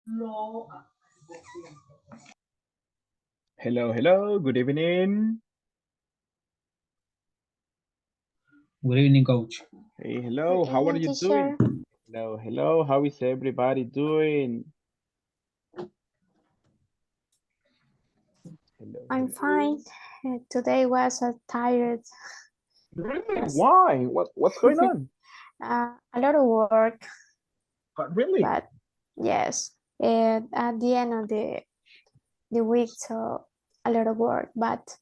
Hello, hello, good evening. Good evening, coach. Hey, Good hello, how are evening, you doing? teacher. Hello, hello, how is everybody doing? Hello, I'm hello. fine. Today was tired. Really? Yes. Why? What's going on? A lot of work, Really? but yes. And at the end of the week, so a lot of work. But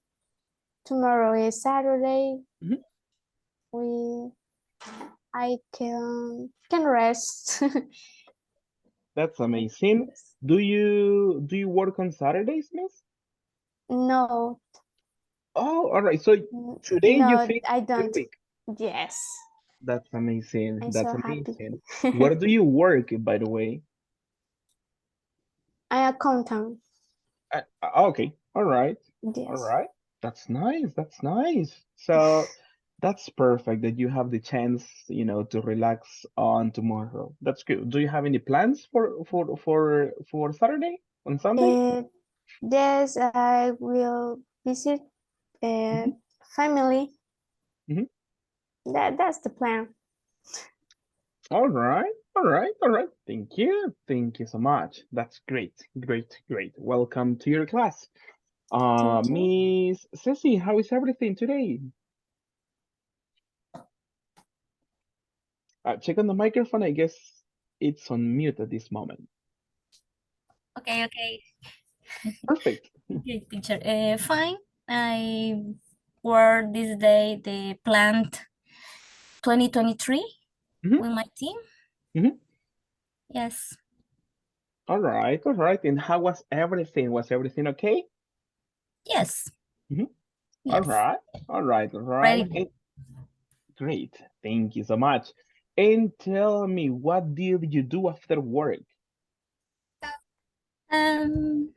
tomorrow is Saturday. Mhm. We I can rest. That's amazing. Yes. Do you work on Saturdays, miss? No, Oh, all right. So today you no, finish I your don't. week. Yes, That's amazing. I'm That's so happy. amazing. Where do you work, by the way? I accountant. Okay. All right. All Yes. right. That's nice. That's nice. So that's perfect that you have the chance, to relax on tomorrow. That's good. Do you have any plans for Saturday on Sunday? Uh, yes, I will visit uh, Hmm. family. Hmm. That's the plan. All right. All right. All right. Thank you. Thank you so much. That's great. Great. Great. Welcome to your class. Thank you. Miss Ceci, how is everything today? Check on the microphone. I guess it's on mute at this moment. Okay, okay. Perfect. Okay, teacher. Fine. I work this day the plant 2023 Hmm. with my team. Hmm. Yes. All right, all right. And how was everything? Was everything okay? Yes. Hmm. All Yes. right, all right, all right. Ready. And great. Thank you so much. And tell me, what did you do after work? Um.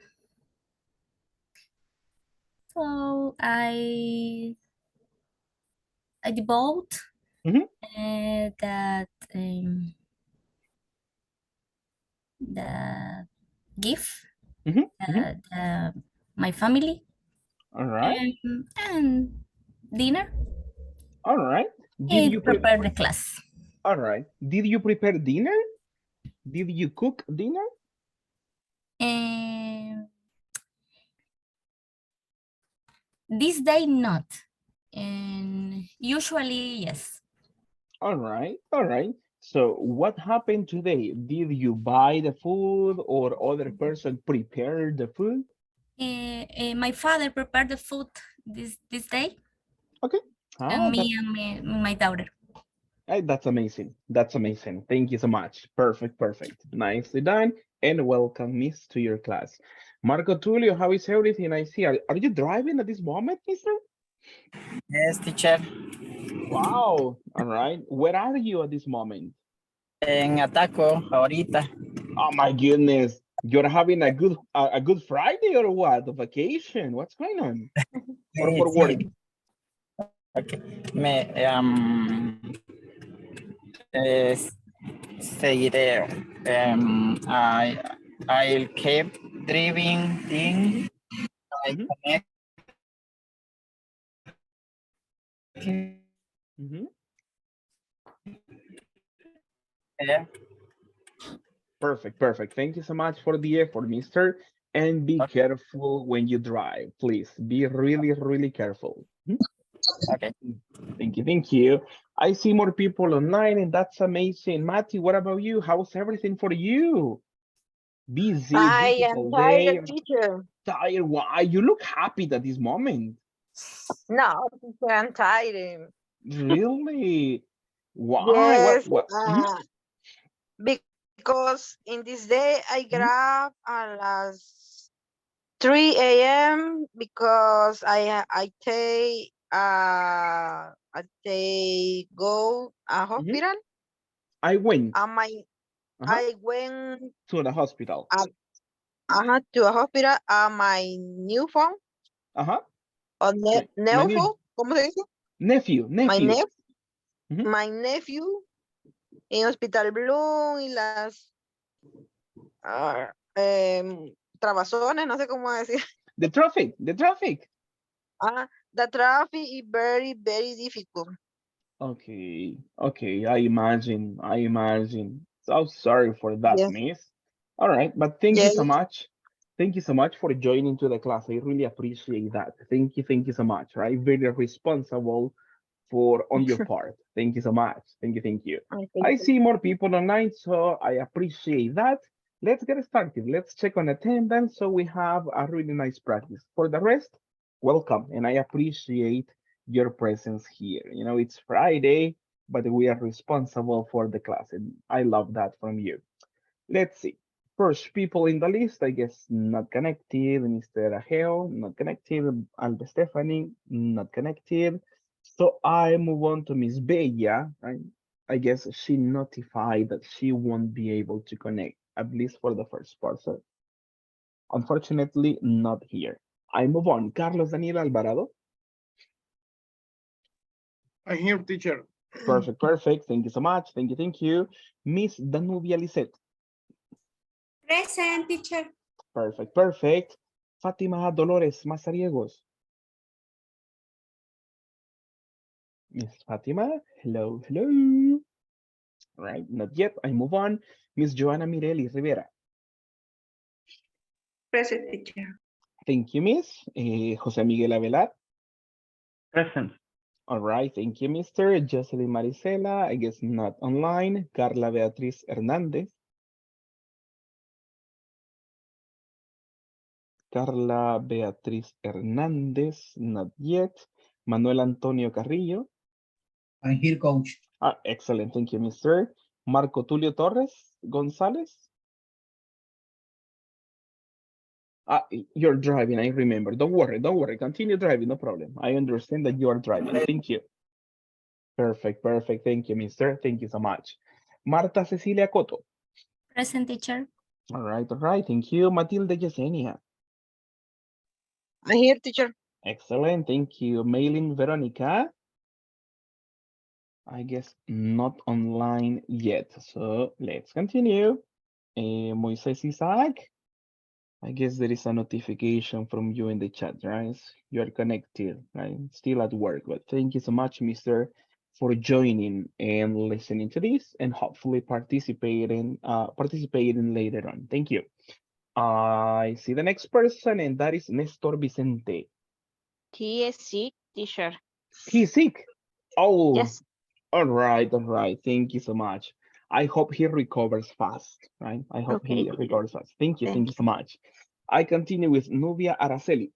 So I devote Hmm. that the gift Hmm. Hmm. my family All right, and dinner all right. Did you and pre prepare the class. All right. Did you prepare dinner? Did you cook dinner? And this day not. And usually yes. All right, all right. So what happened today? Did you buy the food or other person prepare the food? My father prepared the food this day, Okay. and Ah, me that's and my daughter. That's amazing. That's amazing. Thank you so much. Perfect, perfect. Nicely done. And welcome, Miss, to your class. Marco Tulio, how is everything? I see. Are you driving at this moment, mister? Yes, teacher. Wow. All right. Where are you at this moment? En Ataco, ahorita. Oh my goodness. You're having a good Friday or what? A vacation? What's going on? Or Sí, for work? sí. Okay. Me, eh, seguiré. I'll keep driving thing. I Mm-hmm. connect. Mm-hmm. Yeah. Perfect, perfect. Thank you so much for the effort, mister. And be Okay. careful when you drive, please. Be really, really careful. Mhm. Okay. Thank you, thank you. I see more people online, and that's amazing. Matty, what about you? How's everything for you? Busy, I am difficult day, tired, teacher. tired. Why? You look happy at this moment. No, teacher, I'm tired. Really? Why? What? Yes, What? Mhm, because in this day I mhm, grab at las 3 a.m. because I go a mhm. hospital. I went And uh-huh, I went to the hospital. to a hospital. My new phone Uh-huh. or My new new phone, ¿cómo se dice? nephew, My nephew. nep Mhm, my nephew en Hospital Bloom y las trabazones, no sé cómo decir. The traffic, the traffic. The traffic is very, very difficult. Okay, okay, I imagine. So sorry for that, Yes. miss. All right, but thank you Yes. so much. Thank you so much for joining to the class. I really appreciate that. Thank you so much. Right, very responsible for on your part. Thank you so much. Thank you. Thank I you. see more people online, so I appreciate that. Let's get started. Let's check on attendance so we have a really nice practice. For the rest, welcome, and I appreciate your presence here. You know, it's Friday, but we are responsible for the class, and I love that from you. Let's see. First people in the list, I guess, not connected. Mr. Ageo, not connected. Alba Stephanie, not connected. So I move on to Miss Bella. Right? I guess she notified that she won't be able to connect, at least for the first part. So unfortunately, not here. I move on. Carlos Daniel Alvarado. I'm here, teacher. Perfect, perfect. Thank you so much. Thank you. Miss Danubia Lisette. Present, teacher. Perfect, perfect. Fátima Dolores Mazariegos. Miss Fatima, hello, hello. Right, not yet. I move on. Miss Joanna Mirelli Rivera. Present, teacher. Thank you, Miss. José Miguel Avelar. Present. All right, thank you, Mr. Jocelyn Marisela. I guess not online. Carla Beatriz Hernández. Carla Beatriz Hernández, not yet. Manuel Antonio Carrillo. I'm here, coach. Ah, excellent. Thank you, Mr. Marco Tulio Torres González. Ah, you're driving, I remember. Don't worry. Continue driving, no problem. I understand that you are driving. Thank you. Perfect, perfect. Thank you, mister. Thank you so much. Marta Cecilia Coto. Present, teacher. All right. Thank you. Matilde Yesenia. I'm here, teacher. Excellent. Thank you. Maylin Veronica. I guess not online yet. So let's continue. Moises Isaac. I guess there is a notification from you in the chat, right? You are connected, right? Still at work, but thank you so much, Mr., for joining and listening to this, and hopefully participating later on. Thank you. I see the next person, and that is Nestor Vicente. He is sick, teacher. He's sick. Oh, Yes. all right. Thank you so much. I hope he recovers fast, right? I hope Okay, he teacher. recovers fast. Thank you Thank so much. I continue with Nubia Araceli.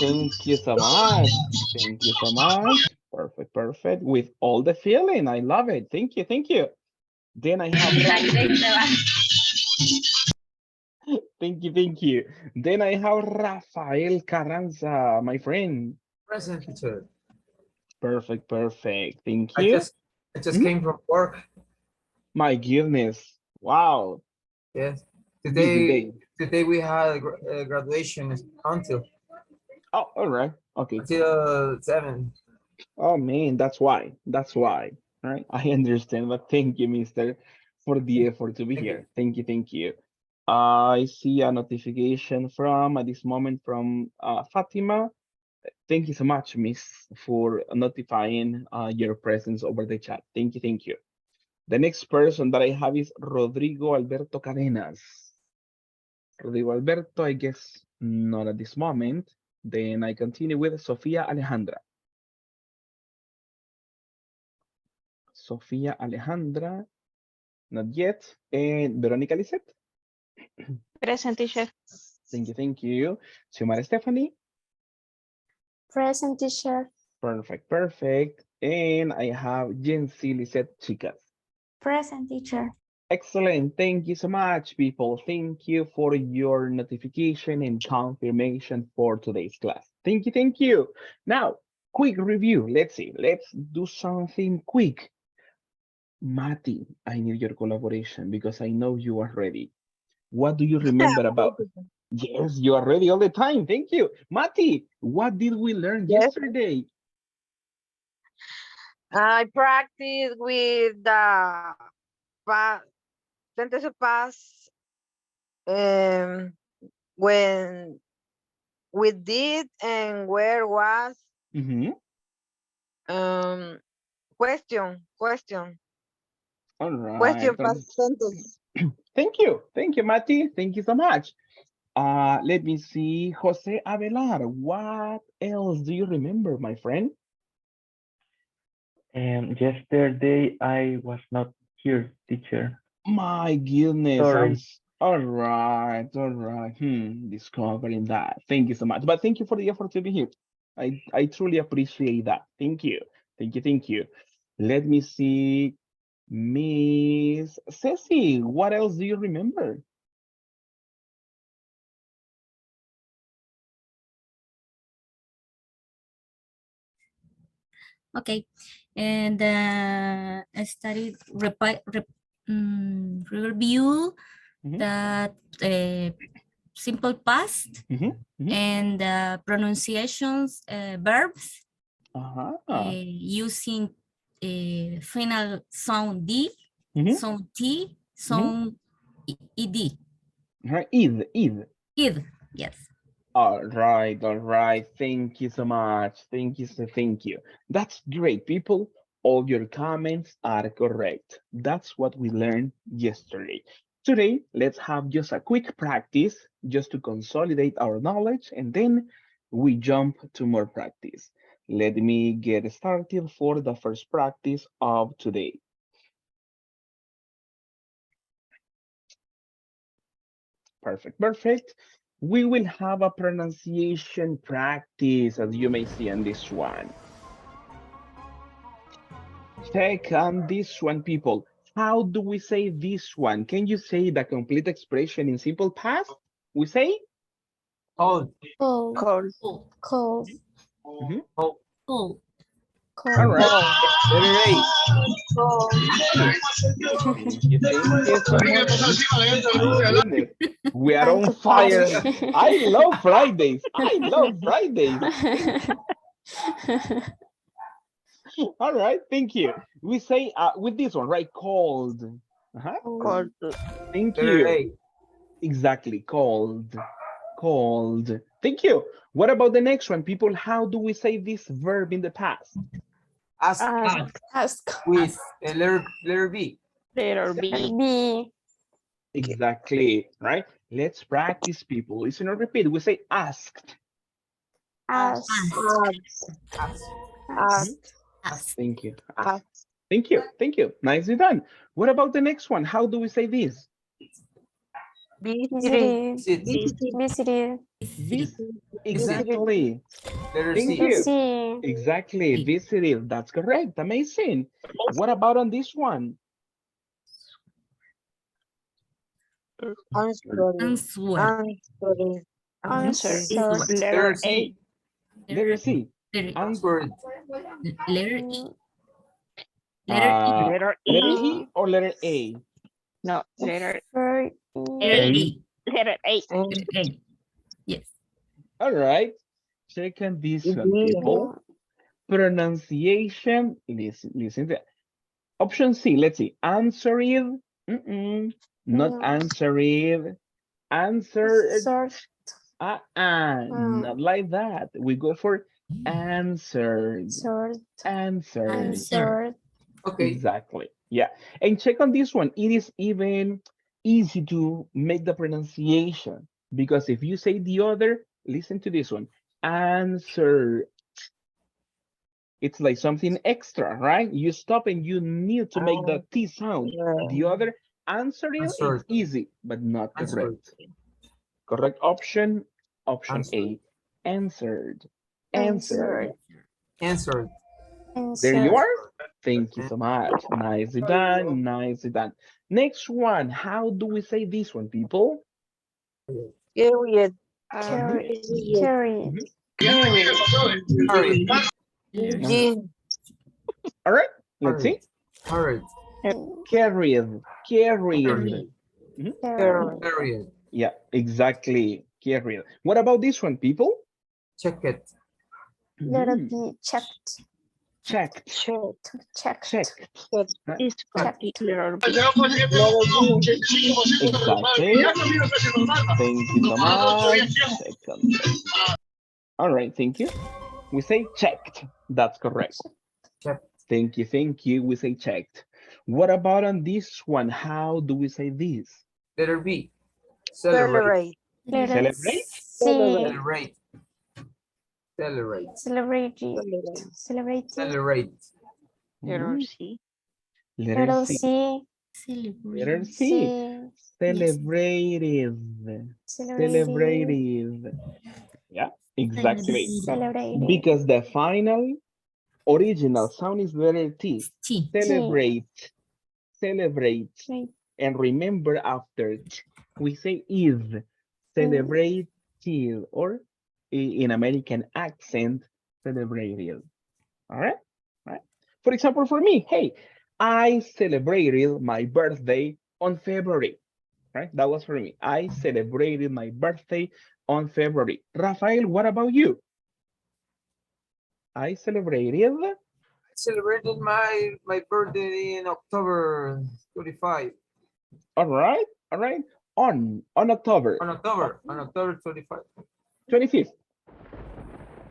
Thank you so much. Thank you so much. Perfect. With all the feeling. I love it. Thank you. Then I have thank you. Then I have Rafael Carranza, my friend. Present, teacher. Perfect. Thank I you. just came from work. My goodness. Wow. Yes. Busy day. Today we had graduation until Oh, all right. Okay. 7. Oh man, that's why. Right? I understand, but thank you, mister, for the effort to be Thank you. here. Thank you. I see a notification from at this moment from Fatima. Thank you so much, miss, for notifying your presence over the chat. Thank you. The next person that I have is Rodrigo Alberto Cadenas. Rodrigo Alberto, I guess not at this moment. Then I continue with Sofia Alejandra. Sofia Alejandra, not yet. And Veronica Lisette. Present, teacher. Thank you. Xiomara Stephanie. Present, teacher. Perfect. And I have Jency Lisette Chicas. Present, teacher. Excellent. Thank you so much, people. Thank you for your notification and confirmation for today's class. Thank you. Now, quick review. Let's see. Let's do something quick. Mati, I need your collaboration because I know you are ready. What do you remember about? Yes, you are ready all the time. Thank you. Mati, what did we learn yesterday? I practice with the sentence past, when we did and where was, Mm-hmm. question, All right. question past sentence. Thank you. Thank you, Mati. Thank you so much. Let me see. Jose Avelar, what else do you remember, my friend? Yesterday I was not here, teacher. My goodness. Sorry. All right. All right. Discovering that. Thank you so much. But thank you for the effort to be here. I truly appreciate that. Thank you. Thank you. Thank you. Let me see. Miss Ceci, what else do you remember? Okay, and I studied review Mhm. that simple past Mhm, mhm. and pronunciations, verbs Uh-huh. using final sound D, Mhm, sound T, mhm. sound ED. Right. Id. Id, yes. All right, all right. Thank you so much. Thank you. That's great, people. All your comments are correct. That's what we learned yesterday. Today, let's have just a quick practice just to consolidate our knowledge, and then we jump to more practice. Let me get started for the first practice of today. Perfect, perfect. We will have a pronunciation practice, as you may see on this one. Check on this one, people. How do we say this one? Can you say the complete expression in simple past? We say? Cold. Cold. Cold. Cold. Mhm. Cold. Cold. All Cold. right. Letter A. Thank you so much. My goodness. We are Time on to fire. party. I love Fridays. I love Fridays. All right, thank you. We say with this one, right? Cold. Cold. Thank Letter you. A. Exactly, cold. Cold. Thank you. What about the next one, people? How do we say this verb in the past? Ask. Ask. With letter B. Letter B. B. Exactly, right? Let's practice, people. Listen or repeat. We say asked. Ask. Ask. Asked. Ask. Thank you. Asked. Thank you. Thank you. Nicely done. What about the next one? How do we say this? Visited. Visited. Sit. Visited. This. Exactly. Letter Thank C. you. See. Exactly. Visited. That's correct. Amazing. What about on this one? Answered. Answer. Answered. Answered. Letter C. Letter C. Letter, Answered. letter E. Letter E. Uh, Letter letter E. E or letter A? No, letter Letter Letter E. A. letter A. Letter A. Yes. All right. Check on this one, D. people. Pronunciation. Listen to option C. Let's see. Answered. Not No. answered. Answered. Sort. Not like that. We go for answered. Sort. Answered. Answered. Okay. Exactly. Yeah. And check on this one. It is even easy to make the pronunciation because if you say the other, listen to this one. Answer. It's like something extra, right? You stop and you need to make the T sound. The other answer is it's Answered. easy, but not Answered. correct. Correct option, option Answered. A. Answered. Answered. Answered. There you Answered. are. Thank you so much. Nicely done. Nicely done. Next one. How do we say this one, people? Period. Carry. Mhm. Carry. Hurried. G. All right. Let's Hurried. see. Hurried. Carried. Carried. Hurried. Carry. Hurried. Yeah, exactly. Carried. What about this one, people? Check it. Letter Mhm. B. Checked. checked, Check. Checked. checked. Right? This Checked. particular Exactly. Thank you so much. Second. All right, thank you. We say checked. That's correct. Checked. Thank you, thank you. We say checked. What about on this one? How do we say this? Letter B. Celebrate. Letter Celebrate? C. Celebrate. Celebrate. Celebrated. Celebrated. Celebrate. Letter Mhm. C. Letter Letter C. C. Letter C. C. Celebrated. Celebrated. Yeah, exactly. Celebrated. Because the final original sound is letter T. T. Celebrate. Celebrate. Right. And remember after T, we say is. Celebrate or in American accent, celebrated. All right? All right. For example, for me, hey, I celebrated my birthday on February. Right? That was for me. I celebrated my birthday on February. Rafael, what about you? I celebrated. I celebrated my birthday in October 25. All right. All right. On October. On October 25. 25th.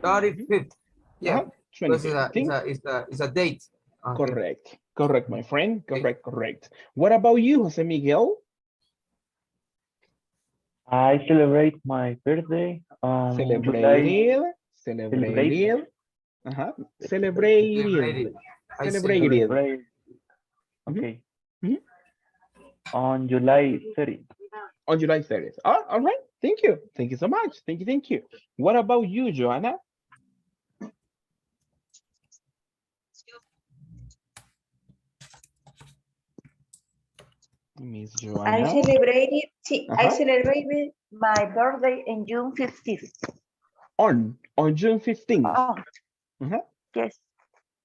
35th. Yeah. Because 25th. it's a date. Okay. Correct. Correct, my friend. Correct, correct. What about you, Jose Miguel? I celebrate my birthday on Celebrated. Celebrate. Celebrated. Celebrated. I Celebrated. Celebrate. Okay. Mhm. On July 30th. On July 30th. Oh, all right. Thank you. Thank you so much. Thank you. Thank you. What about you, Joanna? Miss I Joanna. celebrated, I Uh-huh. celebrated my birthday in June 15th. On June 15th. Oh, Uh-huh. yes.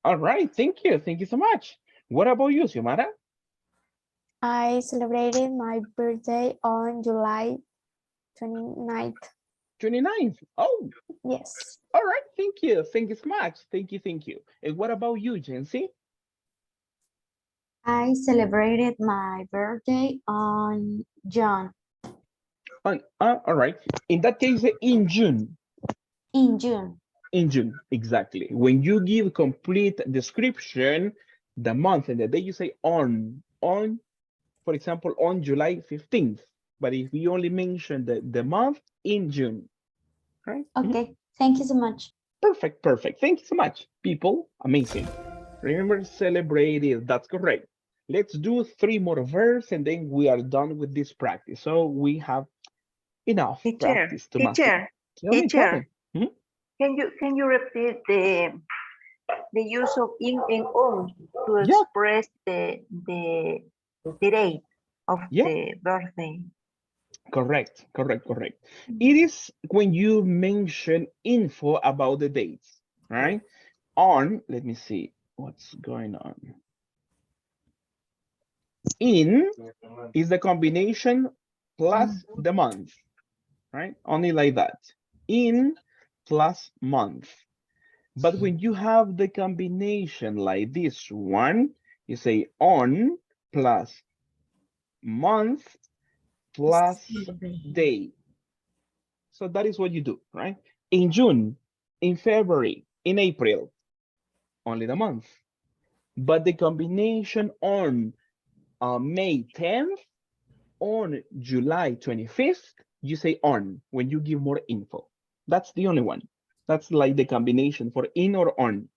All right. Thank you. Thank you so much. What about you, Xiomara? I celebrated my birthday on July 29th. 29th. Oh, Yes. all right. Thank you. Thank you so much. Thank you. Thank you. And what about you, Jency? I celebrated my birthday on June. All right. In that case, in June. In June. In June, exactly. When you give complete description, the month and the day, you say on, for example, on July 15th. But if we only mention the month, in June, right? Okay, thank you so much. Perfect, perfect. Thank you so much, people. Amazing. Remember, celebrate it. That's correct. Let's do 3 more verbs and then we are done with this practice. So we have enough practice to master. Tell me. Hmm? Can you repeat the use of in and on to express the date of the birthday? Correct. It is when you mention info about the dates, right? On, let me see what's going on. In is the combination plus the month, right? Only like that. In plus month. But when you have the combination like this one, you say on plus month plus day. So that is what you do, right? In June, in February, in April, only the month. But the combination on May 10th, on July 25th, you say on when you give more info. That's the only one. That's like the combination for in or on.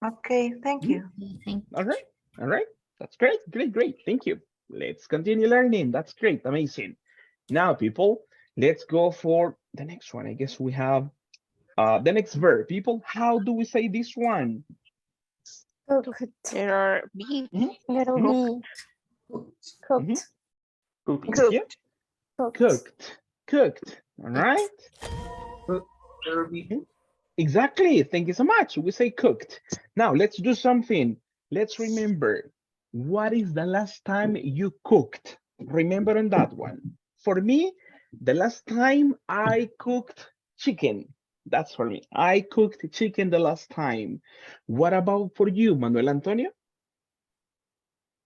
Okay, thank you. All right. That's great. Thank you. Let's continue learning. That's great. Amazing. Now, people, let's go for the next one. I guess we have the next verb. People, how do we say this one? Cooked. Letter B. Little B. Cooked. Cooked. All right. Exactly. Thank you so much. We say cooked. Now let's do something. Let's remember, what is the last time you cooked? Remember on that one. For me, the last time I cooked chicken. That's for me. I cooked chicken the last time. What about for you, Manuel Antonio?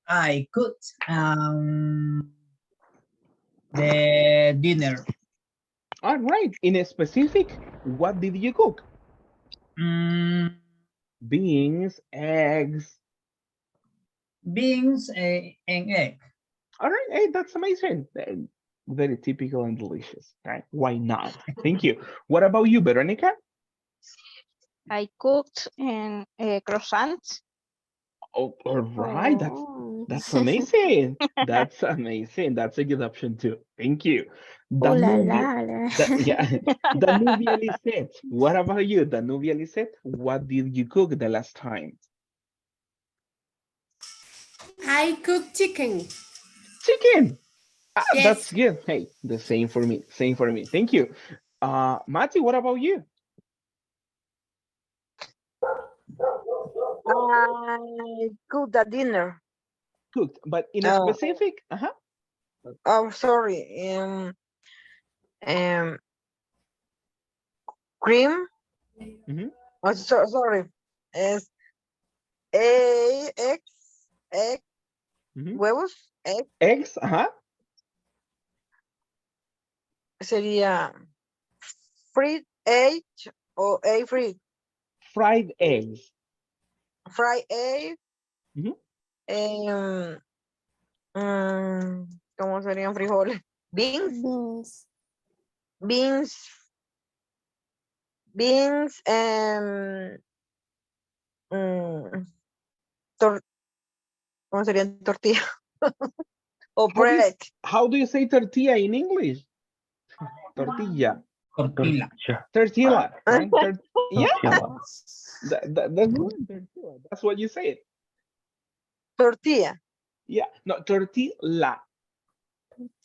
I cooked the dinner. All right. In a specific, what did you cook? Mm, Beans, eggs. beans and egg. All right. Hey, that's amazing. Very typical and delicious. Right? Why not? Thank you. What about you, Veronica? I cooked in croissants. Oh, all right. Oh. That's amazing. That's amazing. That's a good option too. Thank you. Ooh la Danubia, la. yeah, Danubia Lisette. What about you, Danubia Lisette? What did you cook the last time? I cook chicken. Chicken. Ah, that's Yes. good. Hey, the same for me. Same for me. Thank you. Mati, what about you? I cooked the dinner. Cooked, but in a Oh, specific. Uh-huh. oh, sorry. Cream. Mhm. Oh, sorry. Es egg, Mhm. huevos, egg. Eggs. Uh-huh. Sería fried egg o egg fried. Fried eggs. Fried egg. Mhm. ¿Cómo serían frijoles? Beans. Beans. Beans. Beans. ¿Cómo serían tortilla? O bread. How do you say tortilla in English? Tortilla. Tortilla. Tortilla, right? Yeah, Tortilla. that's good. Tortilla. That's what you said. Tortilla. Yeah, no, tortilla.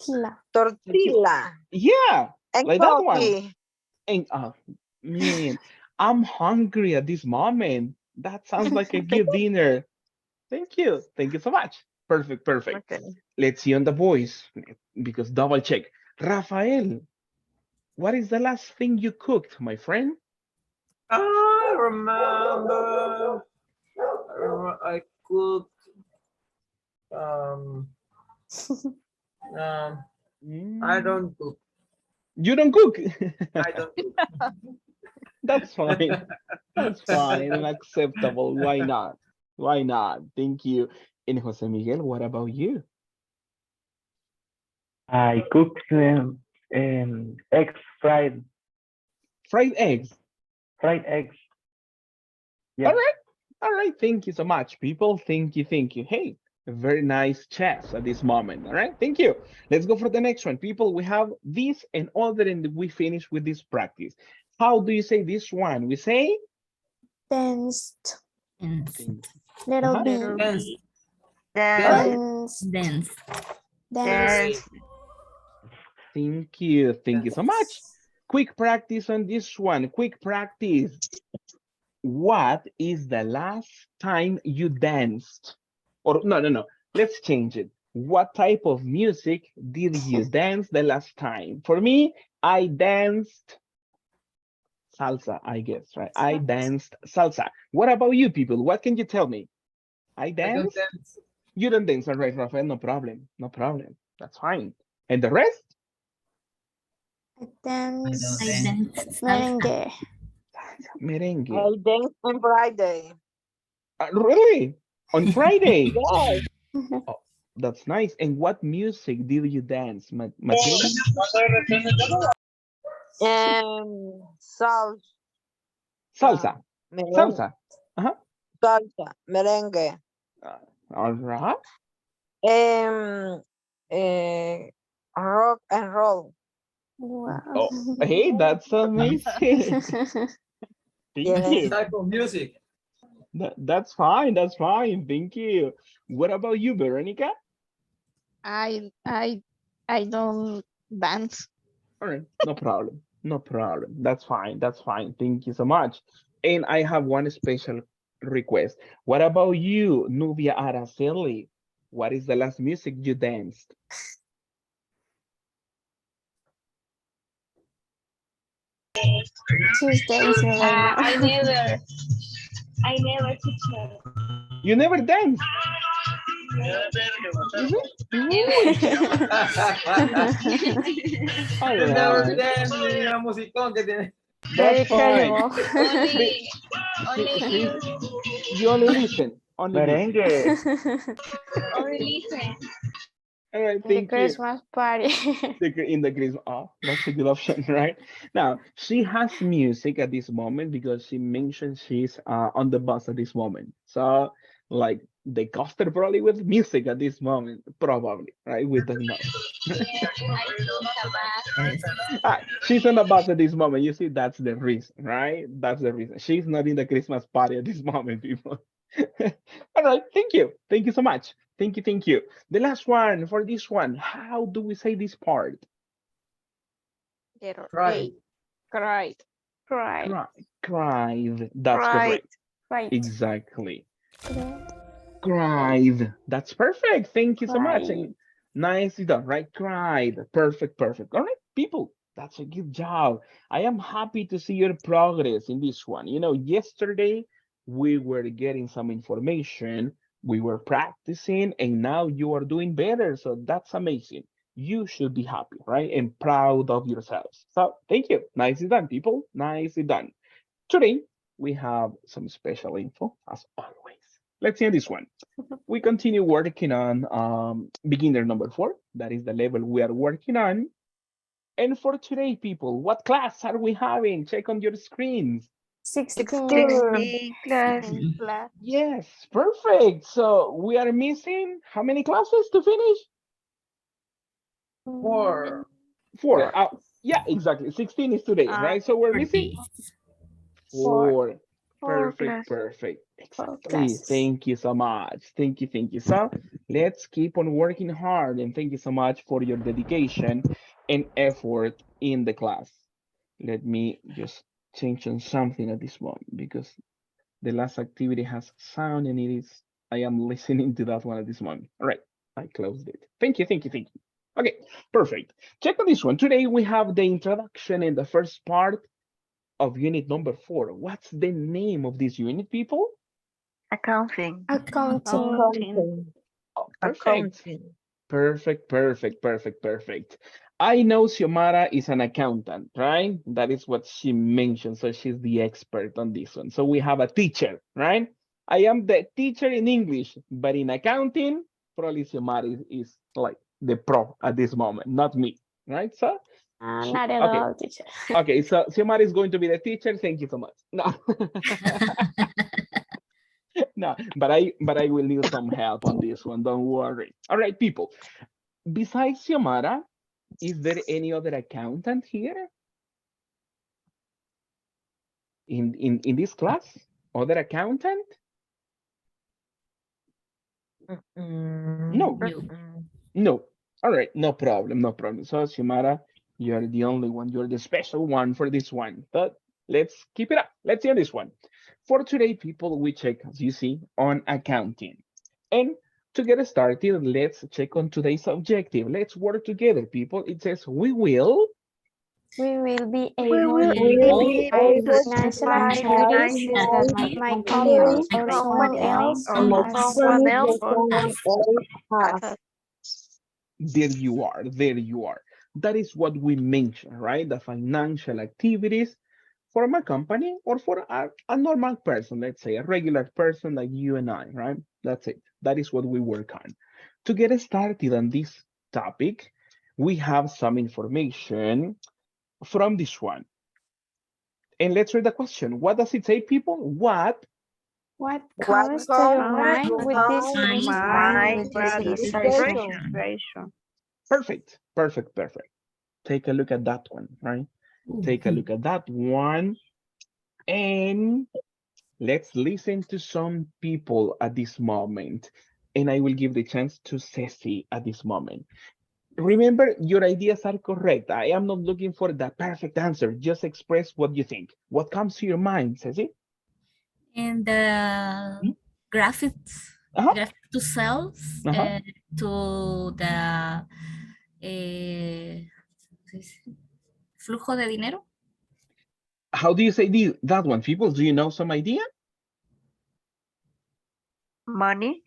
Tila. Tortilla. Yeah, And like that one. coffee. And man, I'm hungry at this moment. That sounds like a good dinner. Thank you. Thank you so much. Perfect, perfect. Okay. Let's see on the voice because double check. Rafael, what is the last thing you cooked, my friend? I remember I cooked um I don't cook. You don't cook. I don't cook. That's fine. That's fine and acceptable. Why not? Why not? Thank you. And Jose Miguel, what about you? I cooked eggs, Fried eggs. fried eggs. All Yes. right. All right. Thank you so much, people. Thank you. Thank you. Hey, a very nice chefs at this moment. All right. Thank you. Let's go for the next one. People, we have this and other, and we finish with this practice. How do you say this one? We say Danced. Uh-huh. Little bit. Dance. Dance. Dance. Dance. Thank you. Thank you so much. Quick practice on this one. Quick practice. What is the last time you danced? Or no. Let's change it. What type of music did you dance the last time? For me, I danced salsa, I guess, right? I danced salsa. What about you people? What can you tell me? I I don't dance? dance. You don't dance, all right, Rafael, no problem. No problem. That's fine. And the rest? I dance. I I don't dance. Merengue. Merengue. I dance on Friday. Really? On Friday? Yes. Oh, that's nice. And what music did you dance, Matilda? Salsa. Salsa. Merengue. Salsa. Uh-huh. Salsa. Merengue. All right. Rock and roll. Wow. Oh, hey, that's amazing. Thank Yes. you. Type of music. That's fine. That's fine. Thank you. What about you, Veronica? I don't dance. All right. No problem. No problem. That's fine. That's fine. Thank you so much. And I have one special request. What about you, Nubia Araceli? What is the last music you danced? She's dancing right I now. never teach. You never dance. Is it? All You never right. dance ni la musicón que tiene. That's Very fine. credible. Please, you only listen. Only listen. Merengue. Only listen. All right, The thank you. Christmas party. In the Christmas. Oh, that's a good option, right? Now, she has music at this moment because she mentioned she's on the bus at this moment. So, like, they cost her probably with music at this moment, probably, right? We don't know. She's on the bus at this moment. You see, that's the reason, right? That's the reason. She's not in the Christmas party at this moment, people. All right, thank you. Thank you so much. Thank you, thank you. The last one for this one. How do we say this part? Right. Cried. Cry. Cried. That's Cried. correct. Right. Exactly. Right. Cried. That's perfect. Thank you so much. Cried. And nicely done, right? Cried. Perfect, perfect. All right, people. That's a good job. I am happy to see your progress in this one. You know, yesterday we were getting some information, we were practicing, and now you are doing better. So that's amazing. You should be happy, right? And proud of yourselves. So thank you. Nicely done, people. Nicely done. Today, we have some special info, as always. Let's see this one. We continue working on beginner number 4. That is the level we are working on. And for today, people, what class are we having? Check on your screens. 16. 16 class. Yes, perfect. So we are missing how many classes to finish? 4. 4. Yeah, exactly. 16 is today, right? So we're missing 4. Perfect, perfect. Exactly. Thank you so much. Thank you, thank you. So let's keep on working hard, and thank you so much for your dedication and effort in the class. Let me just change on something at this moment because the last activity has sound and I am listening to that one at this moment. All right, I closed it. Thank you, thank you, thank you. Okay, perfect. Check on this one. Today we have the introduction in the first part of unit number 4. What's the name of this unit, people? Accounting. Accounting. Oh, perfect. Perfect, perfect, perfect, perfect. I know Xiomara is an accountant, right? That is what she mentioned. So she's the expert on this one. So we have a teacher, right? I am the teacher in English, but in accounting, probably Xiomara is like the pro at this moment, not me, right? So not at all, teacher. Okay, so Xiomara is going to be the teacher. Thank you so much. No. No, but I will need some help on this one. Don't worry. All right, people. Besides Xiomara, is there any other accountant here in this class? Other accountant? No. No. All right, no problem, no problem. So Xiomara, you're the only one. You're the special one for this one. But let's keep it up. Let's see on this one. For today, people, we check, as you see, on accounting. And to get started, let's check on today's objective. Let's work together, people. It says we will be able to provide financial activities that my company or someone else has. There you are. There you are. That is what we mentioned, right? The financial activities for my company or for a normal person, let's say a regular person like you and I, right? That's it. That is what we work on. To get started on this topic, we have some information from this one. And let's read the question. What does it say, people? What comes to your mind with this illustration? Perfect, perfect, perfect. Take a look at that one, right? Take a look at that one. And let's listen to some people at this moment. And I will give the chance to Ceci at this moment. Remember, your ideas are correct. I am not looking for the perfect answer. Just express what you think. What comes to your mind, Ceci? And the graphics, graphic to sales, to the flujo de dinero. How do you say that one, people? Do you know some idea? Money.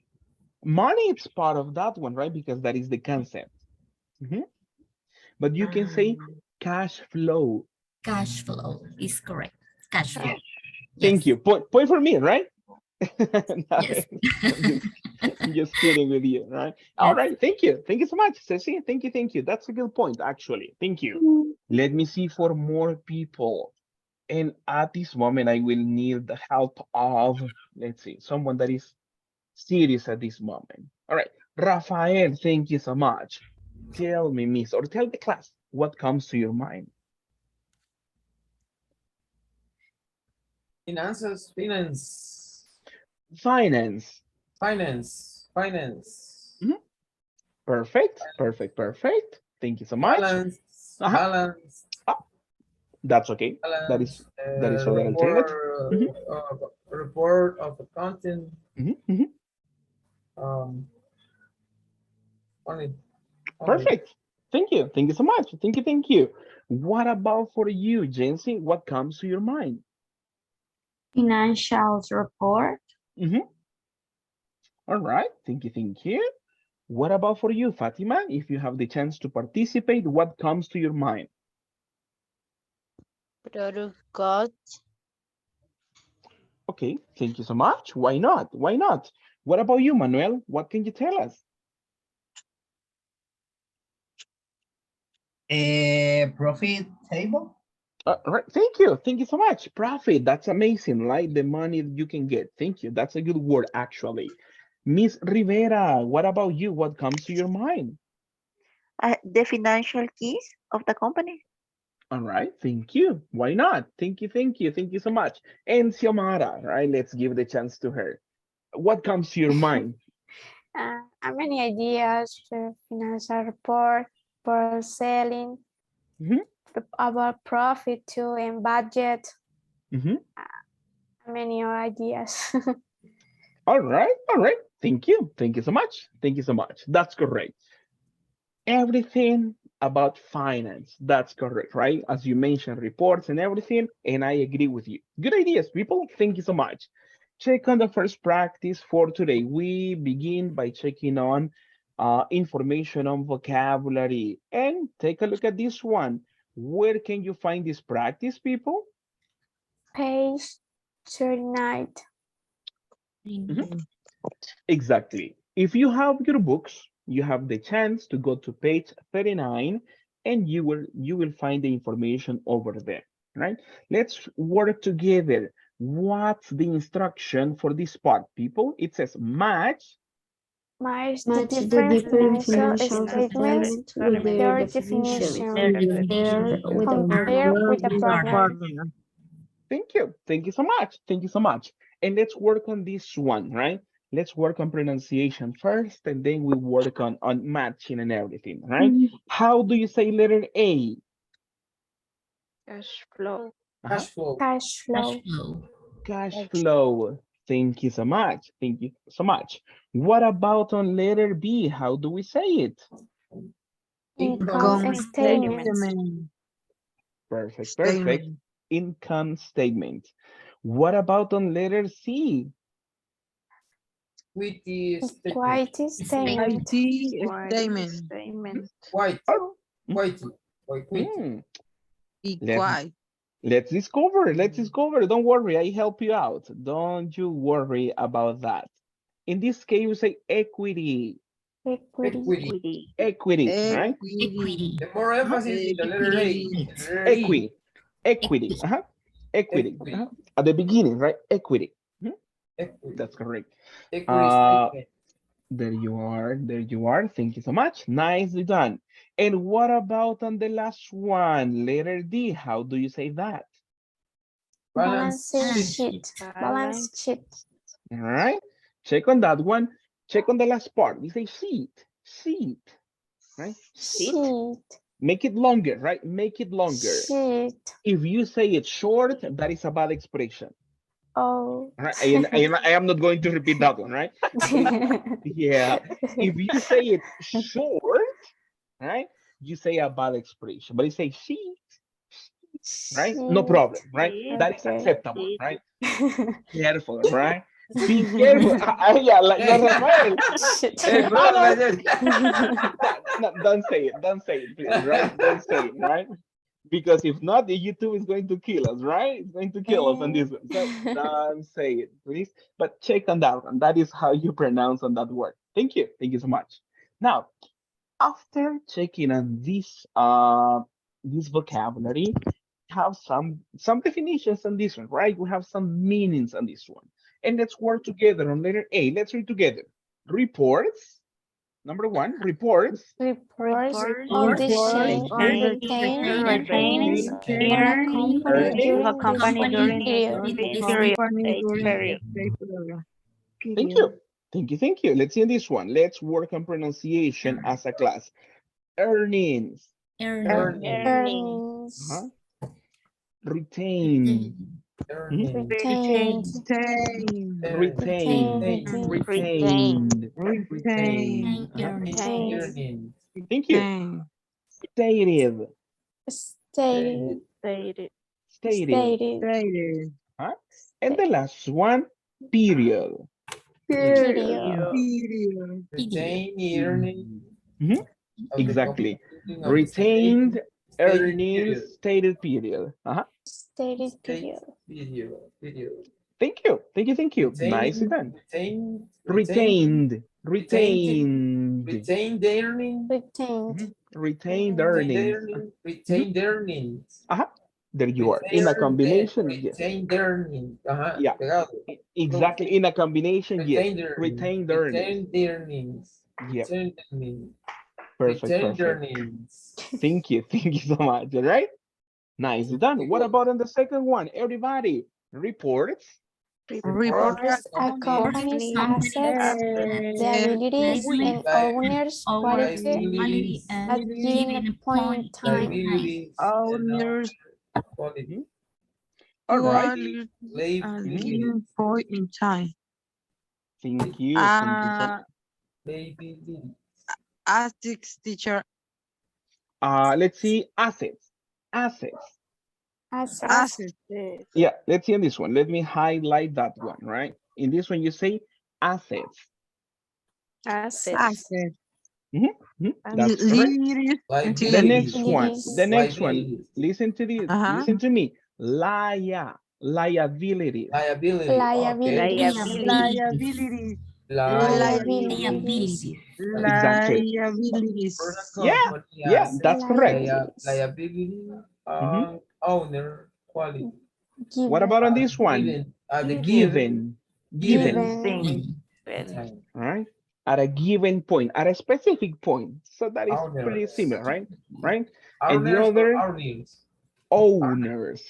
Money is part of that one, right? Because that is the concept. Mhm. But you can say cash flow. Cash flow is correct. Cash flow. Thank Yes. you. Point for me, right? Yes. I'm just kidding with you, right? All right. Thank you. Thank you so much, Ceci. Thank you. Thank you. That's a good point, actually. Thank you. Let me see for more people. And at this moment, I will need the help of, let's see, someone that is serious at this moment. All right. Rafael, thank you so much. Tell me, miss, or tell the class what comes to your mind. Finances, finance. Finance. Finance. Mhm. Perfect. Thank you so much. Balance. Uh-huh. Balance. That's okay. Balance. That is other alternative. Report of accounting. Only. Perfect. Thank you. Thank you so much. Thank you. What about for you, Jency? What comes to your mind? Financial report. All right. Thank you. What about for you, Fatima? If you have the chance to participate, what comes to your mind? Product cost. Okay. Thank you so much. Why not? Why not? What about you, Manuel? What can you tell us? Profit table. Right. Thank you. Thank you so much. Profit. That's amazing, right? The money that you can get. Thank you. That's a good word, actually. Miss Rivera, what about you? What comes to your mind? The financial keys of the company. All right. Thank you. Why not? Thank you. Thank you so much. And Xiomara, right? Let's give the chance to her. What comes to your mind? Many ideas to financial report, for selling, about profit too, and budget. Many ideas. All right. Thank you so much. That's correct. Everything about finance. That's correct, right? As you mentioned, reports and everything, and I agree with you. Good ideas, people. Thank you so much. Check on the first practice for today. We begin by checking on information on vocabulary, and take a look at this one. Where can you find this practice, people? Page 39. Exactly. If you have your books, you have the chance to go to page 39, and you will find the information over there, right? Let's work together. What's the instruction for this part, people? It says match The different financial statements with their their definition. definition. Compare with a Compare with the partner. partner. Thank you so much. And let's work on this one, right? Let's work on pronunciation first, and then we work on matching and everything, right? How do you say letter A? Cash flow. Cash flow. Cash flow. Cash flow. Thank you so much. What about on letter B? How do we say it? Income statement. Perfect. Income statement. What about on letter C? Equity Equity statement. Statement. White. Let's discover. Don't worry, I help you out. Don't you worry about that. In this case, we say equity. Equity. Right? The more emphasis in the letter A. Equity. Equity. At the beginning, right? Equity. That's correct. Equity statement. There you are. Thank you so much. Nicely done. And what about on the last one? Letter D. How do you say that? Balance sheet. All right. Check on that one. Check on the last part. We say sheet. Right? Sheet. Make it longer, right? Make it longer. Sheet. If you say it short, that is a bad expression. Oh. Right? I am not going to repeat that one, right? Yeah. If you say it short, right? You say a bad expression. But you say sheet. right? No problem, right? That is Okay. acceptable, right? Careful, right? Be careful. Yeah, like Rafael. Hey, bro, No, man. don't say it. Don't say it, please, right? Don't say it, right? Because if not, the YouTube is going to kill us, right? It's going to kill us on this one. So don't say it, please. But check on that one. That is how you pronounce on that word. Thank you. Thank you so much. Now, after checking on this vocabulary, have some definitions on this one, right? We have some meanings on this one. And let's work together on letter A. Let's read together. Reports. Number one, reports. Reports Reports of the on chain retained of a company during this period. Thank you. Thank you. Thank you. Let's see this one. Let's work on pronunciation as a class. Earnings. Earnings. Retain. Retained. Retained. Thank you. Stated. Stated. And the last one, period. Exactly. Retained earnings, stated period. Stated period. Thank you. Thank you. Thank you. Nicely done. Retained. Retained. Retained earnings. Retained earnings. There you are. In a combination, yes. Retained earnings. Yeah. Exactly. In a combination, yes. Retained earnings. Retained earnings. Yeah. Retained earnings. Perfect. Retained Perfect. earnings. Thank you. Thank you so much. All right. Nicely done. What about on the second one? Everybody, reports. Reports a company's assets, liabilities, and owners' quality at given point in time. Owners. All right. Point in time. Thank you. Thank you so much. Assets, teacher. Let's see. Assets. Assets. Assets. Yeah, let's see on this one. Let me highlight that one, right? In this one, you say assets. Assets. That's correct. The next one. The next one. Liabilities. Listen to this. Listen to me. Liabilities. Exactly. Yeah, that's correct. Liability owner quality. What about on this one? Given. All right. At a given point, at a specific point. So that is pretty similar, right? Right. And the other owners. Owners.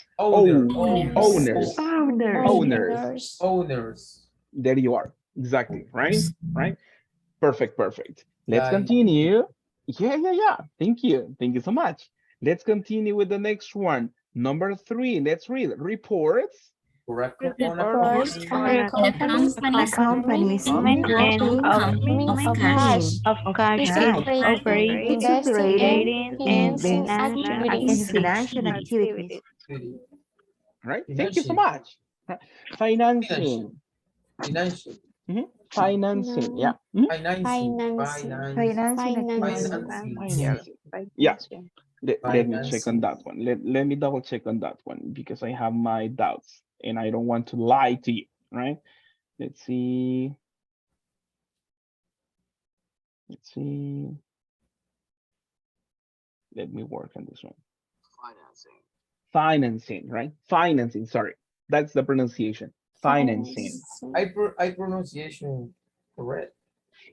There you are. Exactly. Right. Right. Perfect. Perfect. Let's continue. Yeah. Thank you. Thank you so much. Let's continue with the next one. Number 3. Let's read. Reports. Reports on a company's Company's investment of cash operating in financing activities. All right. Thank you so much. Financing. Financing. Yeah. Yeah. Let me check on that one. Let me double check on that one because I have my doubts and I don't want to lie to you, right? Let's see. Let me work on this one. Financing, right? Financing, sorry. That's the pronunciation. Financing. I pronunciation correct.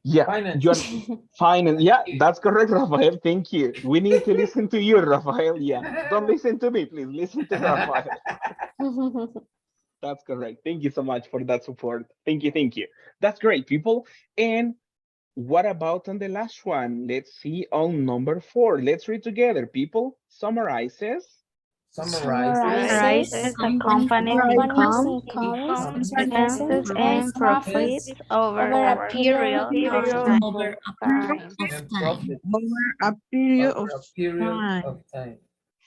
Yeah, you're finance. Yeah, that's correct, Rafael. Thank you. We need to listen to you, Rafael. Yeah, don't listen to me, please. Listen to Rafael. That's correct. Thank you so much for that support. Thank you. Thank you. That's great, people. And what about on the last one? Let's see on number 4. Let's read together, people. Summarizes a company's incomes, expenses, and profits over a period of time. Over a period of time.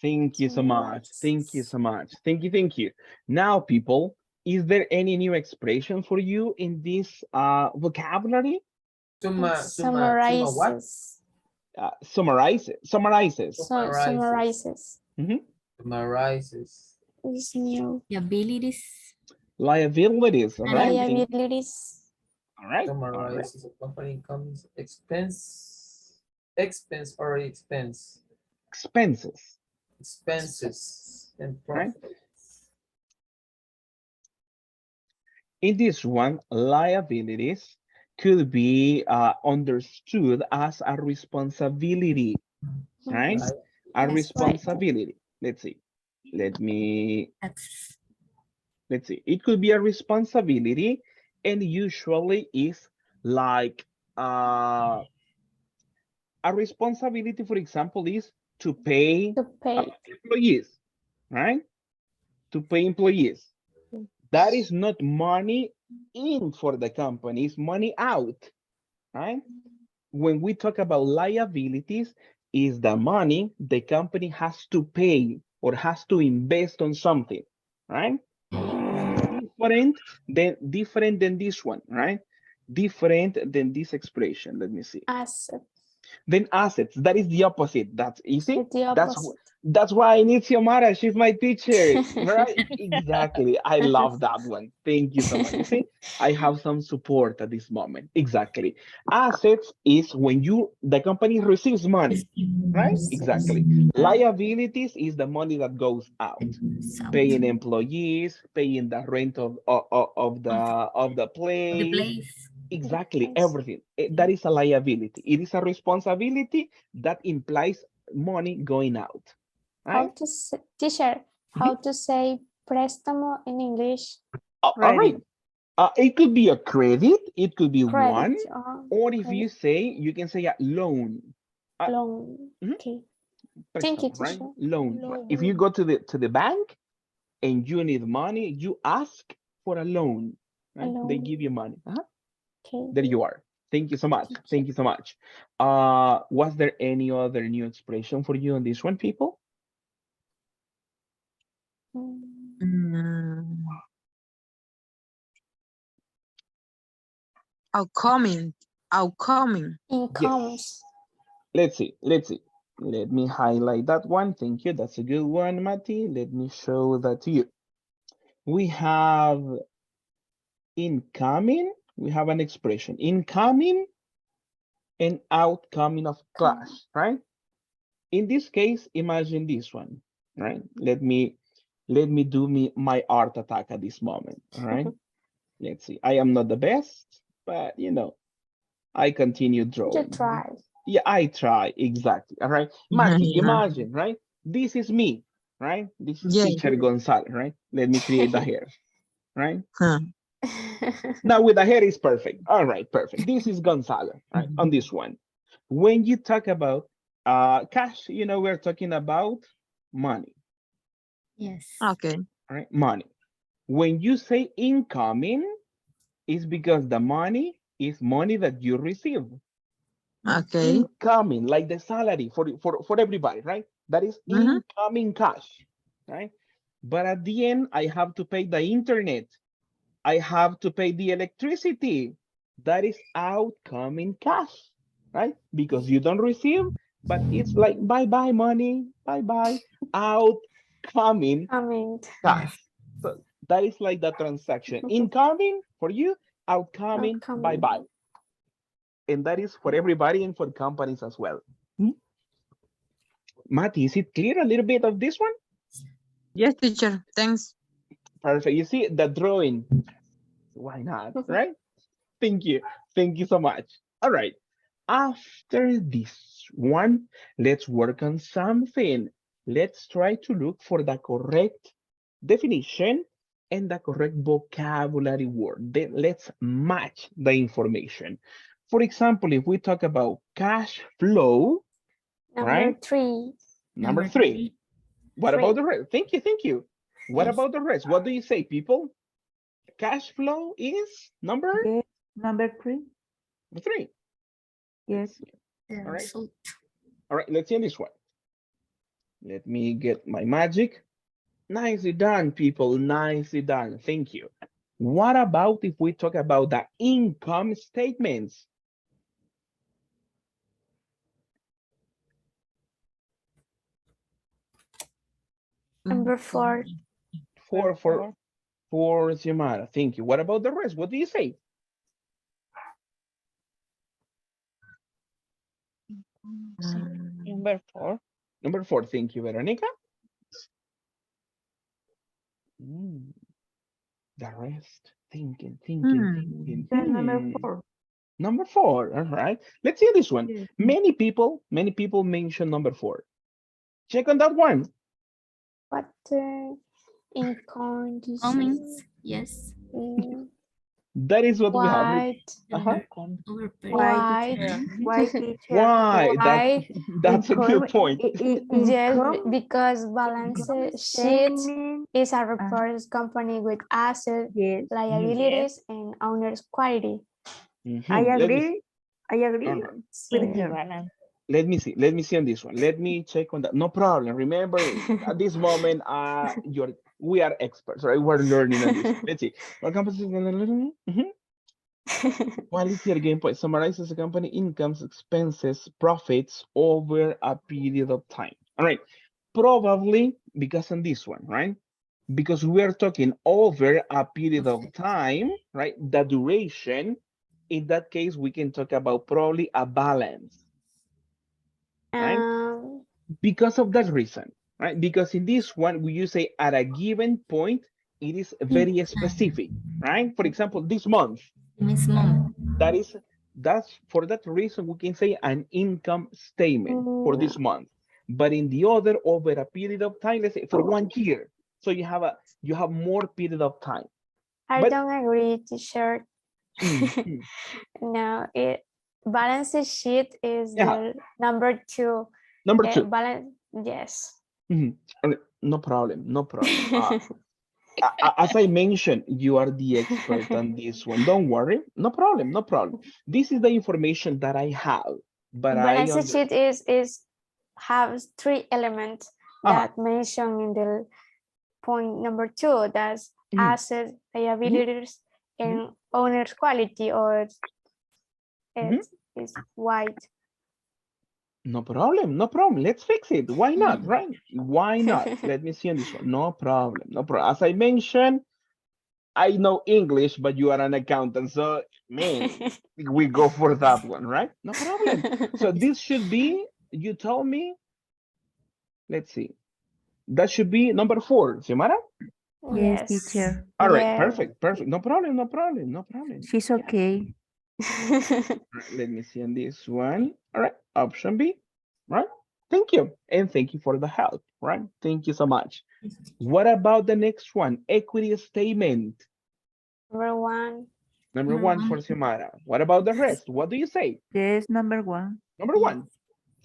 Thank you so much. Thank you so much. Thank you. Thank you. Now, people, is there any new expression for you in this vocabulary? Summarizes. Summarizes. Summarizes. Summarizes. Is new. Abilities. Liabilities, right? Liabilities. All right. Summarizes a company incomes, expense or expense. Expenses. Expenses and Right. profits. In this one, liabilities could be understood as a responsibility, right? Yes. A That's right. responsibility. Let's see. Let's see. It could be a responsibility, and usually is like a responsibility, for example, is to pay employees, right? To pay employees. That is not money in for the company, it's money out, right? When we talk about liabilities, is the money the company has to pay or has to invest on something, right? Different than this one, right? Different than this expression. Let me see. Assets. Then assets, that is the opposite. That's easy. It's the opposite. That's why I need Xiomara. She's my teacher, right? Exactly. I love that one. Thank you so much. You see, I have some support at this moment. Exactly. Assets is when the company receives money, right? Exactly. Liabilities is the money that goes out, paying employees, paying the rent of the place. Exactly, everything. That is a liability. It is a responsibility that implies money going out. Right? How to say, teacher, how to say préstamo in English? All right. It could be a credit. It could be Credit. one. Or if you can say a loan. Loan. Okay. Thank you, Préstamo, right? teacher. Loan. If you go to the bank and you need money, you ask for a loan. Right? They give you money. Okay. There you are. Thank you so much. Thank you so much. Was there any other new expression for you on this one, people? Outcoming. Incomes. Let's see. Let me highlight that one. Thank you. That's a good one, Mati. Let me show that to you. We have incoming. We have an expression. Incoming and outcoming of class, right? In this case, imagine this one, right? Let me do my art attack at this moment, all right? Let's see. I am not the best, but I continue drawing. You try. Yeah, I try, exactly, all right? Mati, imagine, right? This is me, right? This is teacher Gonzalez, right? Let me create the hair, right? Now with the hair is perfect. All right, perfect. This is Gonzalo, right? On this one. When you talk about cash, we're talking about money. Yes. Okay. All right, money. When you say incoming, it's because the money is money that you receive. Okay. Incoming, like the salary for everybody, right? That is incoming cash, right? But at the end, I have to pay the internet. I have to pay the electricity. That is outcoming cash, right? Because you don't receive, but it's like bye-bye money, bye-bye, outcoming cash. So that is like the transaction. Incoming for you, outcoming, bye-bye. And that is for everybody and for companies as well. Mati, is it clear a little bit of this one? Yes, teacher. Thanks. Perfect. You see the drawing. Why not, right? Thank you. Thank you so much. All right. After this one, let's work on something. Let's try to look for the correct definition and the correct vocabulary word. Then let's match the information. For example, if we talk about cash flow, right? Number three. What about the rest? Thank you. Thank you. What about the rest? What do you say, people? Cash flow is number? Number three. Three. Yes. All right. All right, let's see this one. Let me get my magic. Nicely done, people. Nicely done. Thank you. What about if we talk about the income statements? Number 4. For Xiomara. Thank you. What about the rest? What do you say? Number 4. Number 4. Thank you, Veronica. The rest. Thinking. Number 4. Number 4. All right. Let's see this one. Yes. Many people mention number 4. Check on that one. What in condition? Comments, yes. That is what we have. White. Why, teacher? Why? Why? That's a good point. Yes, because balance sheet is a report company with assets, Yes. liabilities, and owner's quality. I agree. I agree All right. with her. Let me see on this one. Let me check on that. No problem. Remember, at this moment, we are experts, right? We're learning on this. Let's see. What company? Quality again point summarizes the company incomes, expenses, profits over a period of time. All right. Probably because on this one, right? Because we are talking over a period of time, right? The duration. In that case, we can talk about probably a balance. Right? Because of that reason, right? Because in this one, we use say at a given point, it is very specific, right? For example, this month. That's for that reason we can say an income statement for this month. But in the other, over a period of time, let's say for 1 year, so you have more period of time. I don't agree, teacher. No, balance sheet is the number 2. Number 2. Balance, yes. No problem. As I mentioned, you are the expert on this one. Don't worry. No problem. This is the information that I have. But balance sheet has 3 elements that mentioned in the point number 2. That's assets, liabilities, and owner's quality, or it is white. No problem. Let's fix it. Why not, right? Why not? Let me see on this one. No problem. As I mentioned, I know English, but you are an accountant, so man, we go for that one, right? No problem. So this should be, you told me, let's see. That should be number 4, Xiomara? Yes, teacher. All right, perfect. No problem. She's okay. Let me see on this one. All right, option B, right? Thank you. And thank you for the help, right? Thank you so much. What about the next one? Equity statement. Number 1. Number 1 for Xiomara. What about the rest? What do you say? Yes, number 1. Number 1.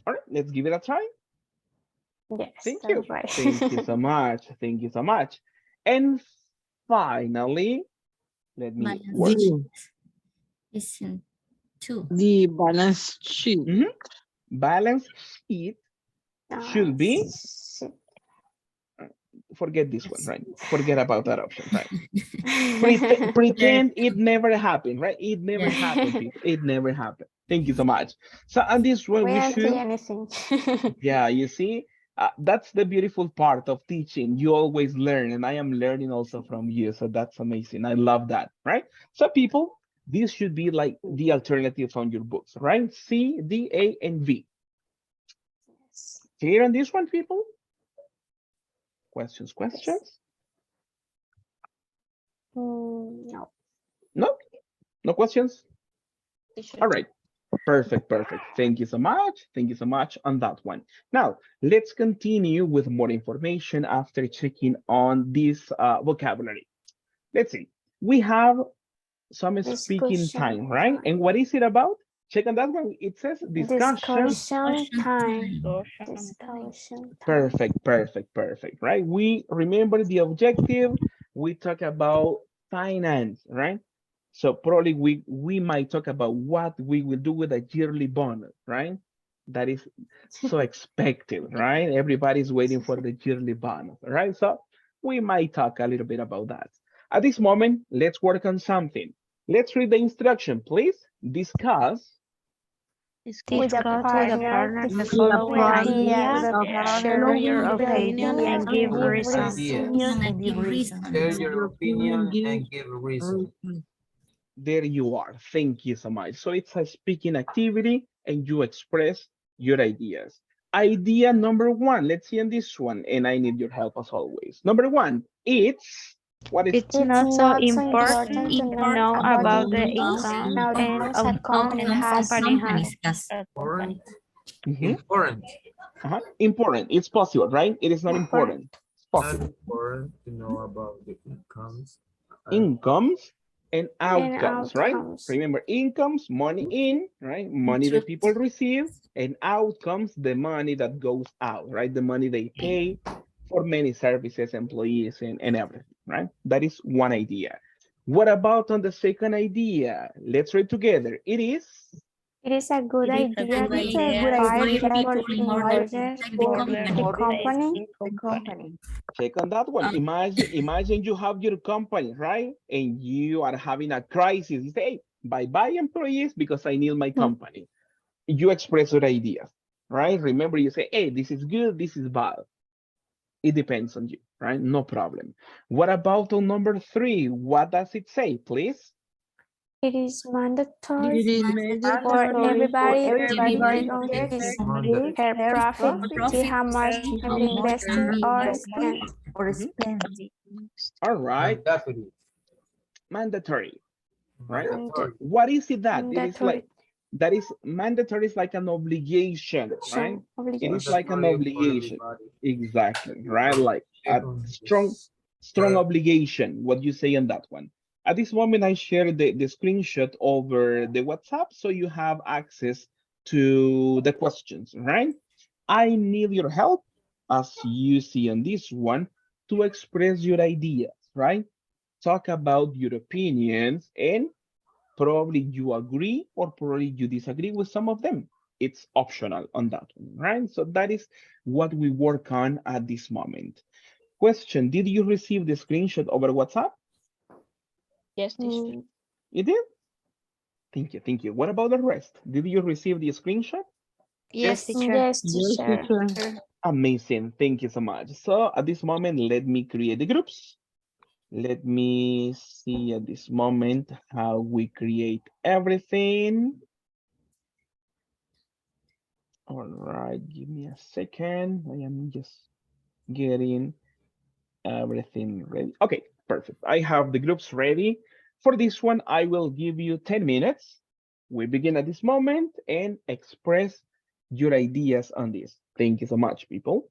All right, let's give it a try. Yes, thank you. Right. Thank you so much. And finally, let me work. Listen, 2. The balance sheet. Balance sheet should be, forget this one, right? Forget about that option, right? Pretend it never happened, right? It never happened, people. It never happened. Thank you so much. So on this one, we should. Anything. Yeah, you see, that's the beautiful part of teaching. You always learn, and I am learning also from you. So that's amazing. I love that, right? So people, this should be like the alternatives on your books, right? C, D, A, and V. Clear on this one, people? Questions? No. No questions? All right. Perfect. Thank you so much on that one. Now, let's continue with more information after checking on this vocabulary. Let's see. We have some speaking time, right? And what is it about? Check on that one. It says discussion time. Perfect, right? We remember the objective. We talk about finance, right? So probably we might talk about what we will do with a yearly bonus, right? That is so expected, right? Everybody's waiting for the yearly bonus, right? So we might talk a little bit about that. At this moment, let's work on something. Let's read the instruction, please. Discuss With a partner, the the following following ideas, ideas, share share your your opinion opinion and give and give reasons. reasons. And give Share reasons. your opinion and give a reason. there you are. Thank you so much. So it's a speaking activity and you express your ideas. Idea number one, let's see on this one, and I need your help as always. Number one, it's what is It's It's not so not so important important to to know know about the about the incomes and income and outcomes a outcomes company a has. company has. Important. Mhm. Important. Important? It's possible, right? It is not Important. important. It's Not possible. important to know about the incomes. Incomes and And outcomes, right? outcomes. Remember, incomes, money in, right? Money that people receive, and outcomes, the money that goes out, right? The money they pay for many services, employees, and everything, right? That is one idea. What about on the second idea? Let's read together. It is It is a good idea Good to idea inspire to people people in order to protect the company. the company. check on that one. Imagine you have your company, right? And you are having a crisis. You say, hey, bye-bye employees because I need my company. You express your ideas, right? Remember, you say, hey, this is good, this is bad. It depends on you, right? No problem. What about on number three? What does it say, please? It is mandatory It is for mandatory for everybody to everybody check on to check his on her profit, see how much he can be How much invested or spent. or Mhm. spend. All right, Mandatory. mandatory, right? Manda- Mandatory. What is it that? It is Mandatory like, that is mandatory is like an obligation, right? It is obligation. like an Mandatory for obligation. everybody. Exactly, right? Like Check a on strong, strong obligation. What you say on that one? At this moment, I share the screenshot over the WhatsApp so you have access to the questions, right? I need your help, as you see on this one, to express your ideas, right? Talk about your opinions and probably you agree or probably you disagree with some of them. It's optional on that one, right? So that is what we work on at this moment. Question, did you receive the screenshot over WhatsApp? Yes, teacher. You did? Thank you, thank you. What about the rest? Did you receive the screenshot? Yes, teacher. Yes, Yes, teacher. teacher. Amazing, thank you so much. So at this moment, let me create the groups. Let me see at this moment how we create everything. All right, give me a second. I am just getting everything ready. Okay, perfect. I have the groups ready. For this one, I will give you 10 minutes. We begin at this moment and express your ideas on this. Thank you so much, people.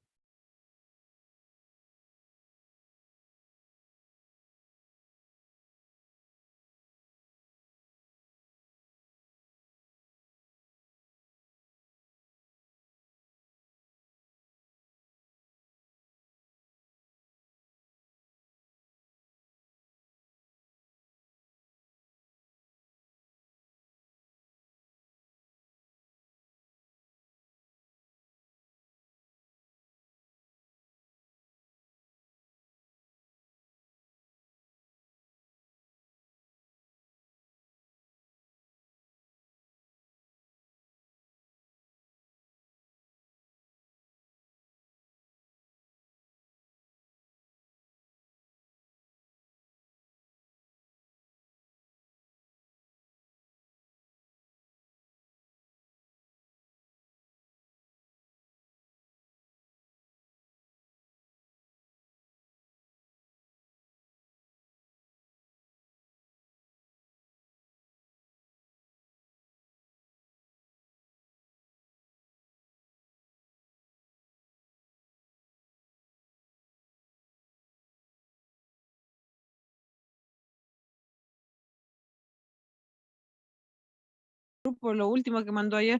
Grupo, lo último que mandó ayer.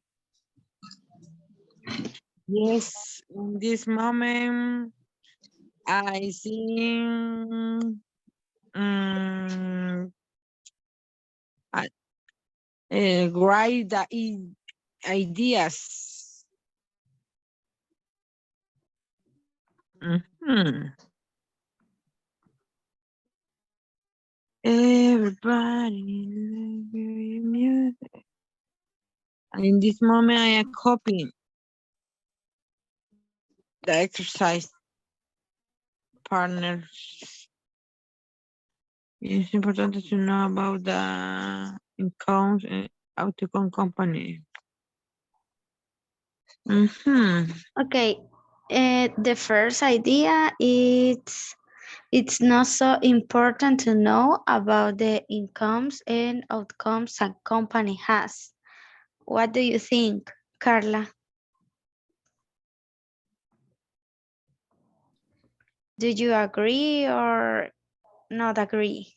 Yes, in this moment, I see write the ideas. Mhm. Everybody, music. In this moment, I am copying the exercise partners. It's important to know about the incomes and outcome company. Okay. The first idea is it's not so important to know about the incomes and outcomes a company has. What do you think, Carla? Do you agree or not agree?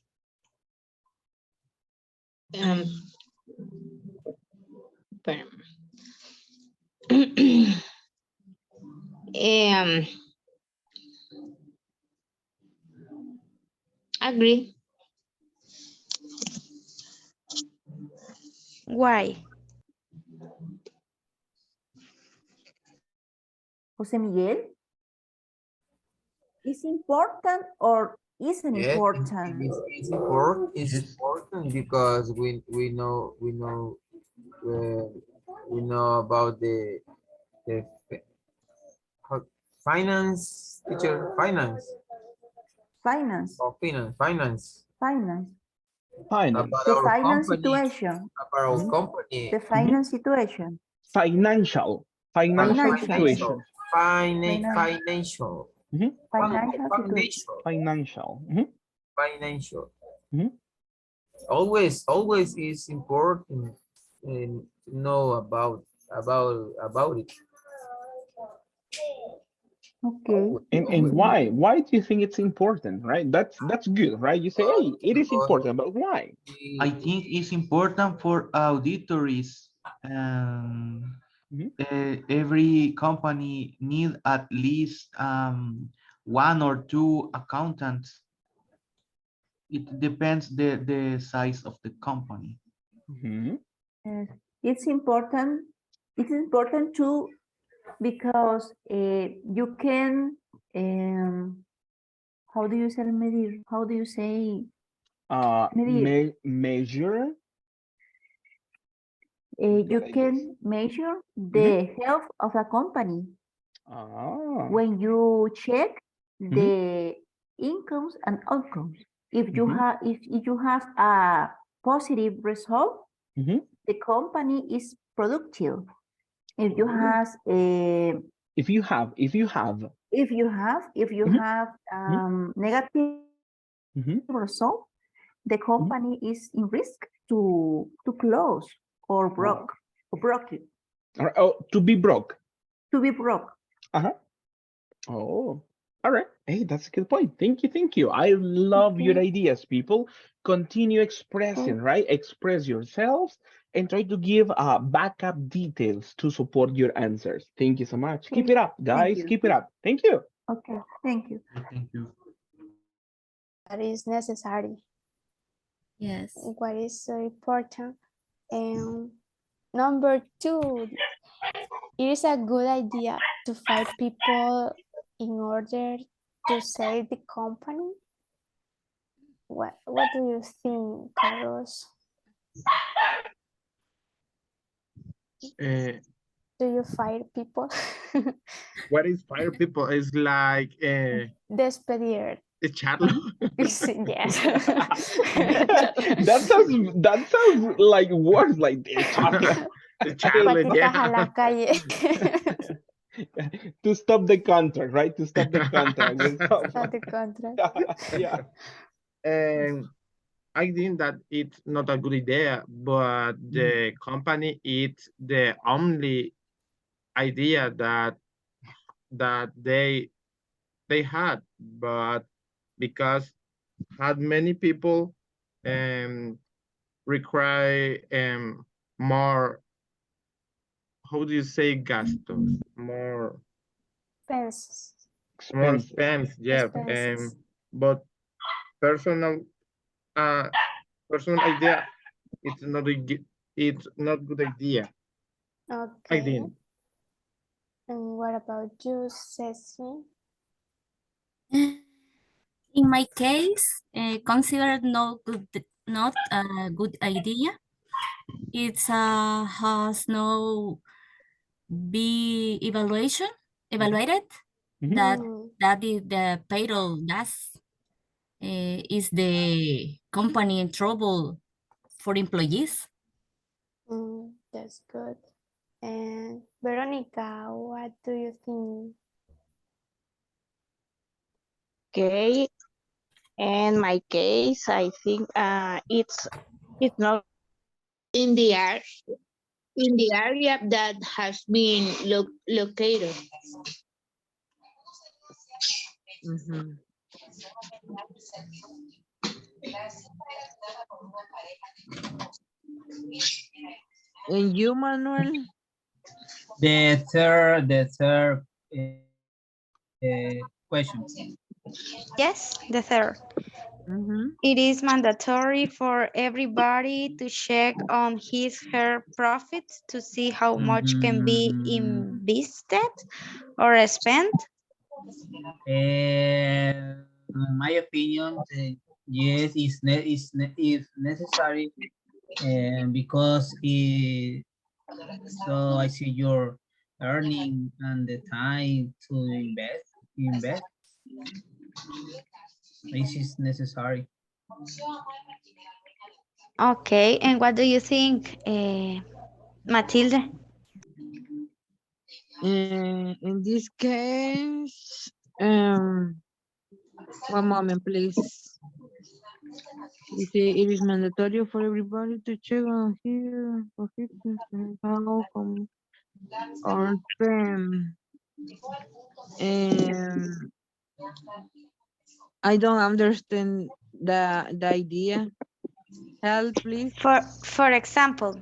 Espérame. Agree. Why? Jose Miguel, is important or isn't Yes, important? it's important because we know about the finance, teacher, Finance. finance Finance. about The our finance company, situation. about our company. The finance situation. Financial Financial. situation. Financial. Financial situation. Financial. Financial. Mhm. Always is important to know about it. Okay. And why? Why do you think it's important, right? That's good, right? You say, hey, it is Because important, but why? I think it's important for auditors. Mhm. Every company need at least one or two accountants. It depends the size of the company. Mhm. Yes. It's important. It's important too because you can how do you say medir? How do you say medir? Measure. You can measure the health of a company Ah. when you check Mhm. the incomes and outcomes. If you Mhm. have a positive result, Mhm. the company is productive. If you Oh. have a If you have. if you Mhm. have Mhm. negative Mhm. result, the Mhm. company is in risk to close or Oh. broke it, Oh, to be broke. to be broke. Uh-huh. Oh, all right. Hey, that's a good point. Thank you. Thank you. I love your Okay. ideas, people. Continue Okay. expressing, right? Express yourselves and try to give backup details to support your answers. Thank you so much. Okay. Keep it up, Thank guys. you. Keep it up. Thank you. Okay. Thank you. Thank you. That is necessary. Yes. What is so important. And number two, it is a good idea to fire people in order to save the company. What do you think, Carlos? Uh, Do you fire people? what is fire people? It's like Despedir. echarlo. Yes. That sounds like worse, like echarlo. Echarlo, Patitas a yeah. la calle. To stop the contract, right? To stop the contract with Start someone. the contract. Yeah. And I think that it's not a good idea, but the company it's the only idea that they had, but because had many people require more, how do you say gastos, Expenses. more Expensive. expense, yeah. Expenses. But personal uh personal idea, it's not good idea, I Okay. think. And what about you, Ceci? In my case, considered not a good idea. It's has no be evaluated that that is the payroll does is the company in trouble for employees. That's good. And Veronica, what do you think? Okay. In my case, I think it's not in the area that has been located. And you, Manuel? The third question. Yes, the third. It is mandatory for everybody to check on his her profits to see how much can be invested or spent. In my opinion, yes, it's necessary, and because so I see your earning and the time to invest. This is necessary. Okay, and what do you think, Matilde? In this case, one moment, please. You say it is mandatory for everybody to check on here for fitness and how come or spend. I don't understand the idea. Help, please. For example,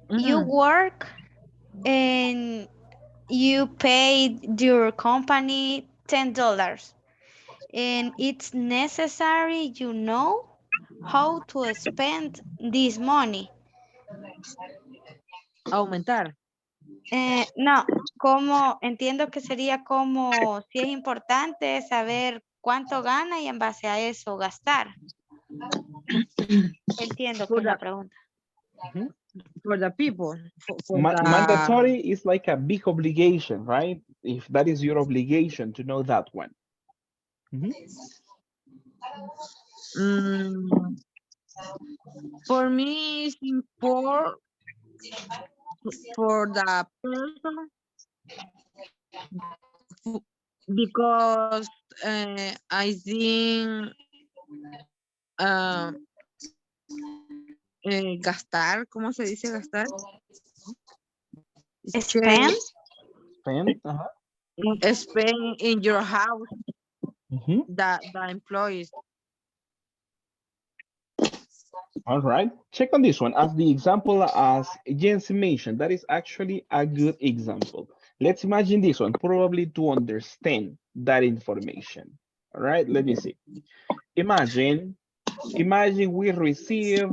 you work and you paid your company $10, and it's necessary you know how to spend this money. Aumentar. No, como entiendo que sería como si es importante saber cuánto gana y en base a eso gastar. Entiendo que es la pregunta. For the people. For Mandatory is like a big obligation, right? If that is your obligation to know that one. For me, it's important for the person because I think gastar, ¿cómo se dice gastar? Spend? Spend in your house, the employees. All right, check on this one. As the example as Jens mentioned, that is actually a good example. Let's imagine this one, probably to understand that information. All right, let me see. Imagine we receive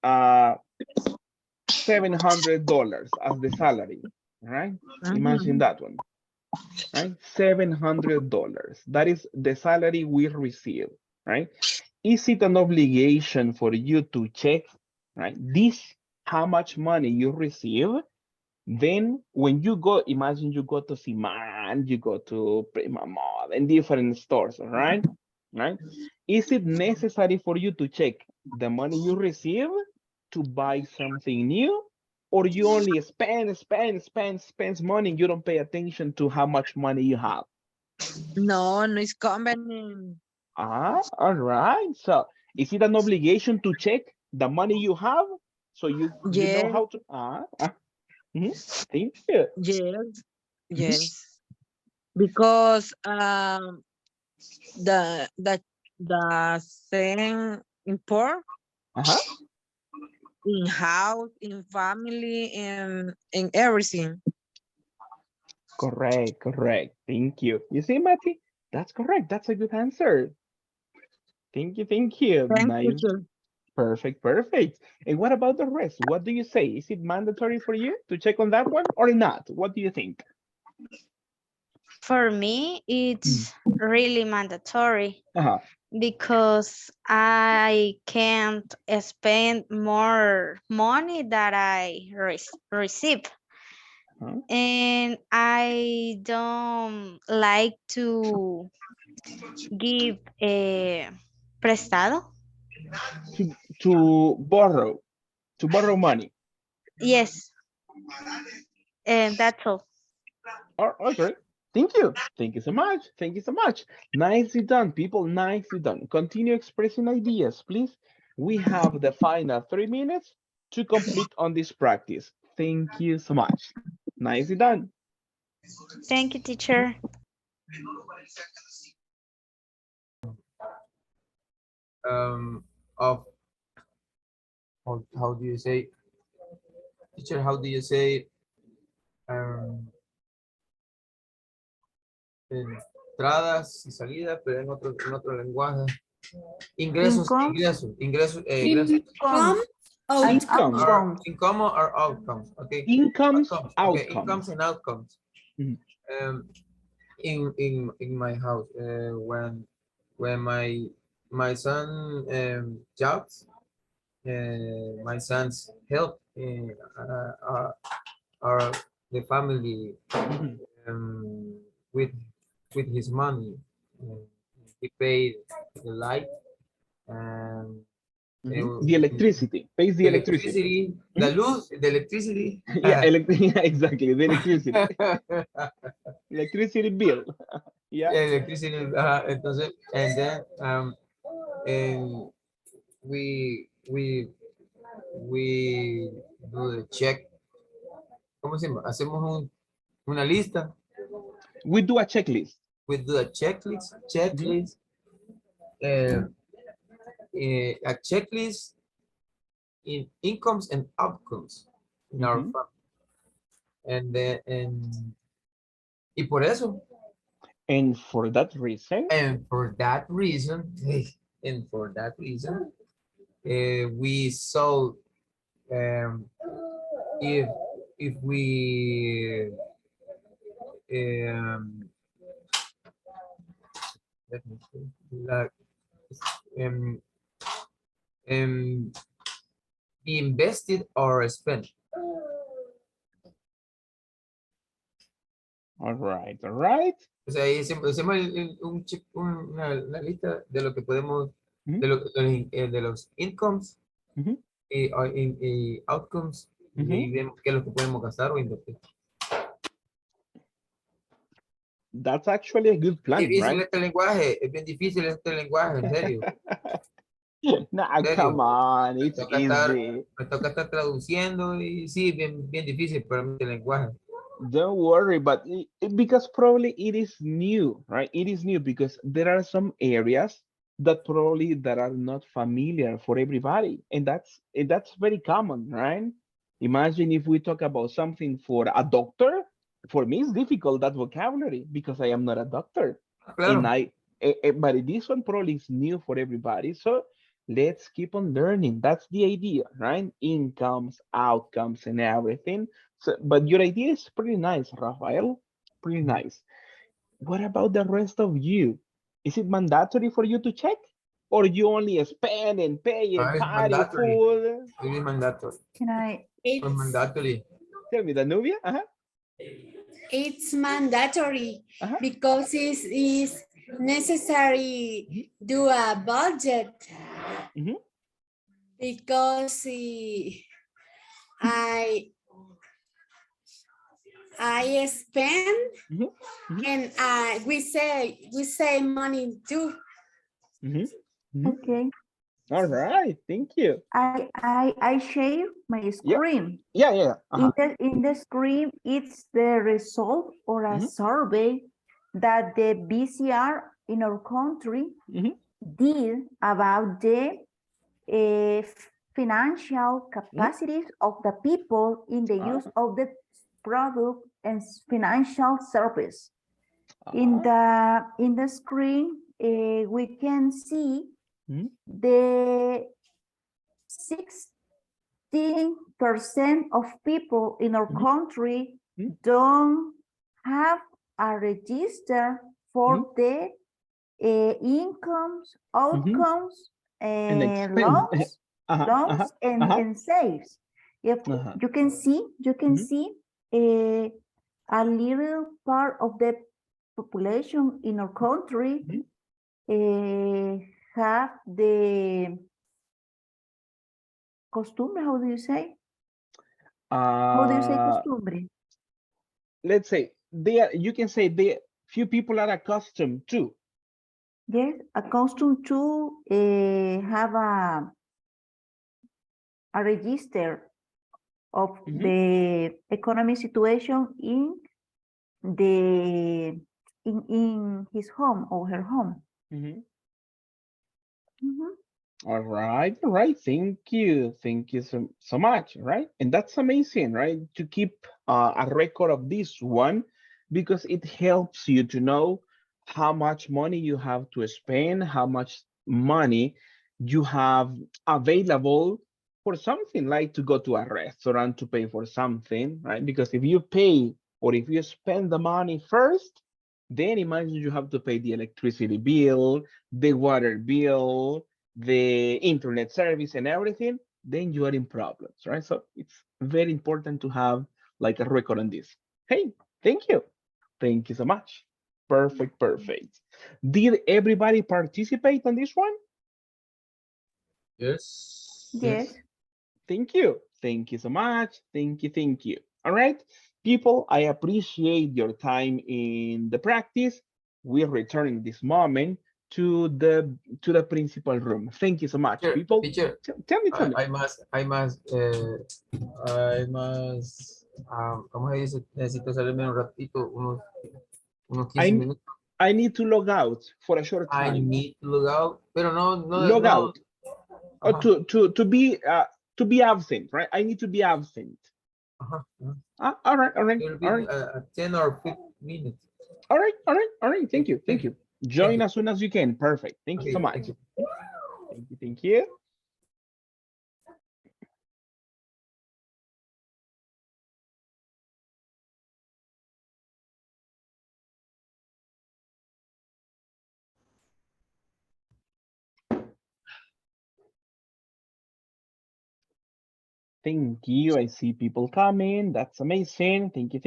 $700 as the salary, right? Imagine that one, right? $700. That is the salary we receive, right? Is it an obligation for you to check, right? This, how much money you receive. Then when you go, imagine you go to Siman, you go to Prima Mall and different stores, right? Right? Is it necessary for you to check the money you receive to buy something new? Or you only spend money, you don't pay attention to how much money you have? No it's convenient. All right. So is it an obligation to check the money you have so you know how to thank you. Yes. Because the same import in house, in family, in everything. Correct. Thank you. You see, Mati? That's correct. That's a good answer. Thank you. Thank Nice. you, sir. Perfect. And what about the rest? What do you say? Is it mandatory for you to check on that one or not? What do you think? For me, it's really mandatory because I can't spend more money that I receive. Huh? And I don't like to give a prestado. To borrow money. Yes, and that's all. Oh, okay. Thank you. Thank you so much. Thank you so much. Nicely done, people. Nicely done. Continue expressing ideas, please. We have the final 3 minutes to complete on this practice. Thank you so much. Nicely done. Thank you, teacher. Of how do you say, teacher, how do you say entradas y salidas, pero en otro lenguaje? Ingresos, Income ingresos, ingresos, ingresos. Income, and Incomes. outcomes. Income or outcomes, okay. Incomes, Outcomes, okay, incomes outcomes. and outcomes. Mhm. In my house, when my son jobs, my son's help our the family Mhm. with his money. Uh, he paid the light and Mhm. The electricity. Pays the the electricity. electricity, the Mhm. luz, the electricity. Yeah, yeah, exactly. The electricity. Electricity bill. Yeah. Electricity. Entonces, and then and we do the check. ¿Cómo se llama? Hacemos una lista. We do a checklist. We do a Mhm. uh, a checklist in incomes and outcomes in our Mhm. family. And then, y por eso, And for that reason, and for that reason, we saw if we um, let me see, like um, um, be invested or spent. all right, all right. O sea, ahí hacemos una lista de lo que podemos, Mhm. de los incomes Mhm. y outcomes, y Mhm. ahí vemos qué es lo que podemos gastar o invertir. That's actually a good Es plan, difícil right? este lenguaje, es bien difícil este lenguaje, en serio, Nah, en come serio. on, Me it's toca estar, easy. me toca estar traduciendo y sí, bien difícil para mí el lenguaje. Don't worry, but because probably it is new, right? It is new because there are some areas that probably that are not familiar for everybody, and that's very common, right? Imagine if we talk about something for a doctor. For me, it's difficult that vocabulary because I am not a doctor, and Claro. but this one probably is new for everybody. So let's keep on learning. That's the idea, right? Incomes, outcomes, and everything. So, but your idea is pretty nice, Rafael. Pretty nice. What about the rest of you? Is it mandatory for you to check? Or you only spend and pay and Es party mandatory. food? Es mandatory. Can I? Es it's, mandatory. Tell me, Danubia? it's mandatory Uh-huh. because it is necessary do a budget Mhm. because I spend Mhm. Mhm. and we say money too. Mhm. Mhm. Okay. All right. Thank you. I share my Yeah. screen. Yeah. Yeah. Uh-huh. In the screen, it's the result or a Mhm. survey that the BCR in our country Mhm. did about the financial Mhm. capacities of the people in the use Ah. of the product and financial service. Ah. In the screen, we can see Mhm. the 16% of people in our Mhm. country Mhm. don't have a register Mhm. for the incomes, outcomes, And expense. loans, and saves. If you can see a little part of the population in our country have the costumbre. How do you say? How do you say costumbre? Let's say you can say few people are accustomed to. Yes, accustomed to have a register of the economic situation in his home or her home. All right, all right. Thank you so much. Right, and that's amazing, right? To keep a record of this one because it helps you to know how much money you have to spend, how much money you have available for something like to go to a restaurant to pay for something, right? Because if you pay or if you spend the money first, then imagine you have to pay the electricity bill, the water bill, the internet service and everything, then you are in problems, right? So it's very important to have like a record on this. Hey, thank you. Thank you so much. Perfect, perfect. Did everybody participate on this one? Yes. Yes. Thank you. Thank you so much. Thank you. Thank you. All right, people, I appreciate your time in the practice. We're returning this moment to the principal room. Thank you so much, people. Teacher, Tell me. ¿Cómo se dice? Necesito salirme un ratito, unos 15 minutos. I need to log out for a short time. I need to log out, pero no. Log out. To be absent, right? I need to be absent. All right. 10 or 15 minutes. All right. Thank you. Join as soon as you can. Perfect. Thank you so much. Thank you. Thank you. I see people coming. That's amazing. Thank you.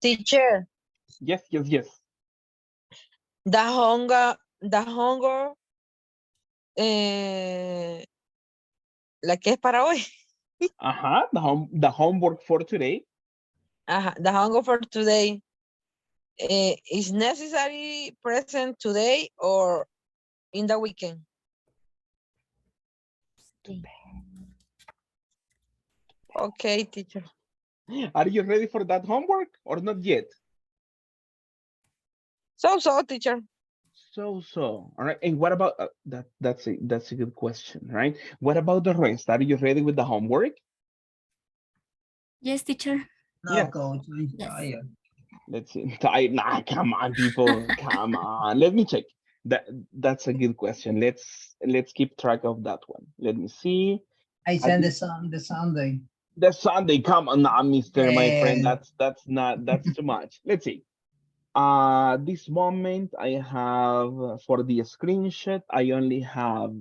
Teacher. Yes. The hunger, la que es para hoy. The homework for today. The hunger for today is necessary present today or in the weekend? Okay, teacher. Are you ready for that homework or not yet? So, teacher. So. All right. And what about that's a good question, right? What about the rest? Are you ready with the homework? Yes, teacher. No, coach, I'm tired. Let's see. Nah, come on, people. Come on. Let me check. That's a good question. Let's keep track of that one. Let me see. I sent the Sunday. The Sunday, come on, nah, Mister, my friend. Yeah. That's too much. Let's see. This moment I have for the screenshot, I only have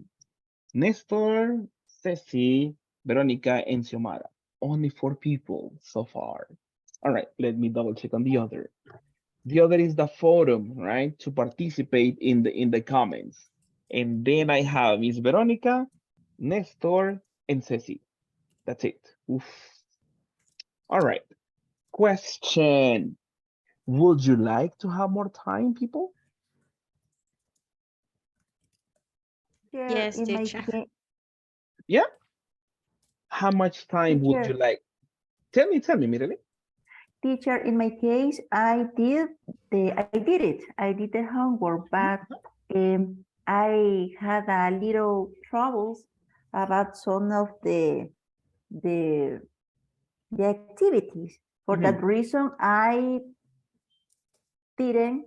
Nestor, Ceci, Veronica, and Xiomara. Only 4 people so far. All right, let me double check on the other. The other is the forum, right? To participate in the comments. And then I have Miss Veronica, Nestor, and Ceci. That's it. Oof. All right. Question. Would you like to have more time, people? Yes, teacher. Yeah. How much time would you like? Tell me, Mirele. Teacher, in my case, I did it. I did the homework, but I had a little troubles about some of the activities. For that reason, I didn't,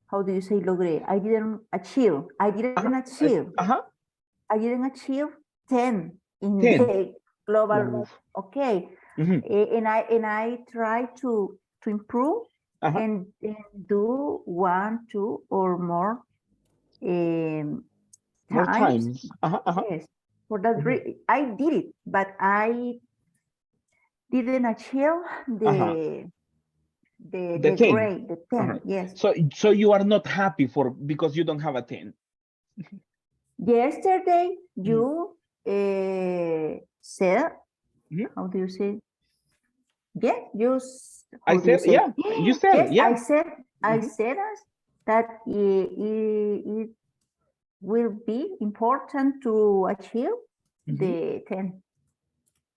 how do you say logré? I didn't achieve. I didn't achieve. I didn't achieve 10 in 10. the global. Okay. And I try to improve and do 1, 2, or more More times. times. Yes. For that I did it, but I didn't achieve the 10. grade, the 10. Yes. So you are not happy because you don't have a 10. Yesterday you said, how do you say? Yes, you. I How do you said, say? yeah, you said, Yes, yeah. I said that it will be important to achieve the 10.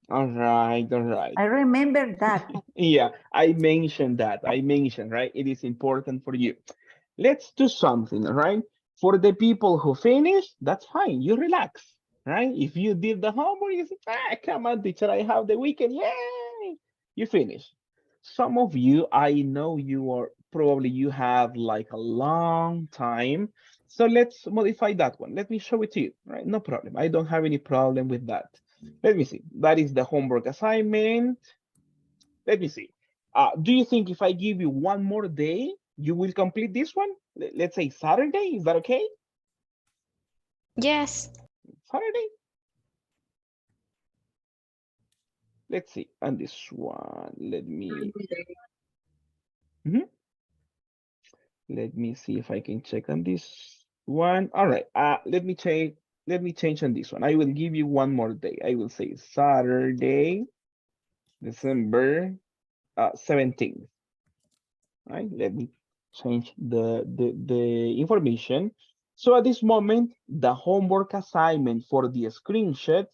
All right. I remember that. Yeah, I mentioned that. Right? It is important for you. Let's do something, right? For the people who finish, that's fine. You relax, right? If you did the homework, you say, come on, teacher, I have the weekend. Yay! You finish. Some of you, I know you have like a long time. So let's modify that one. Let me show it to you, right? No problem. I don't have any problem with that. Let me see. That is the homework assignment. Let me see. Do you think if I give you one more day, you will complete this one? Let's say Saturday. Is that okay? Yes. Saturday. Let's see. And this one, let me see if I can check on this one. All right. Let me change. Let me change on this one. I will give you one more day. I will say Saturday, December 17th. Right? Let me change the information. So at this moment, the homework assignment for the screenshot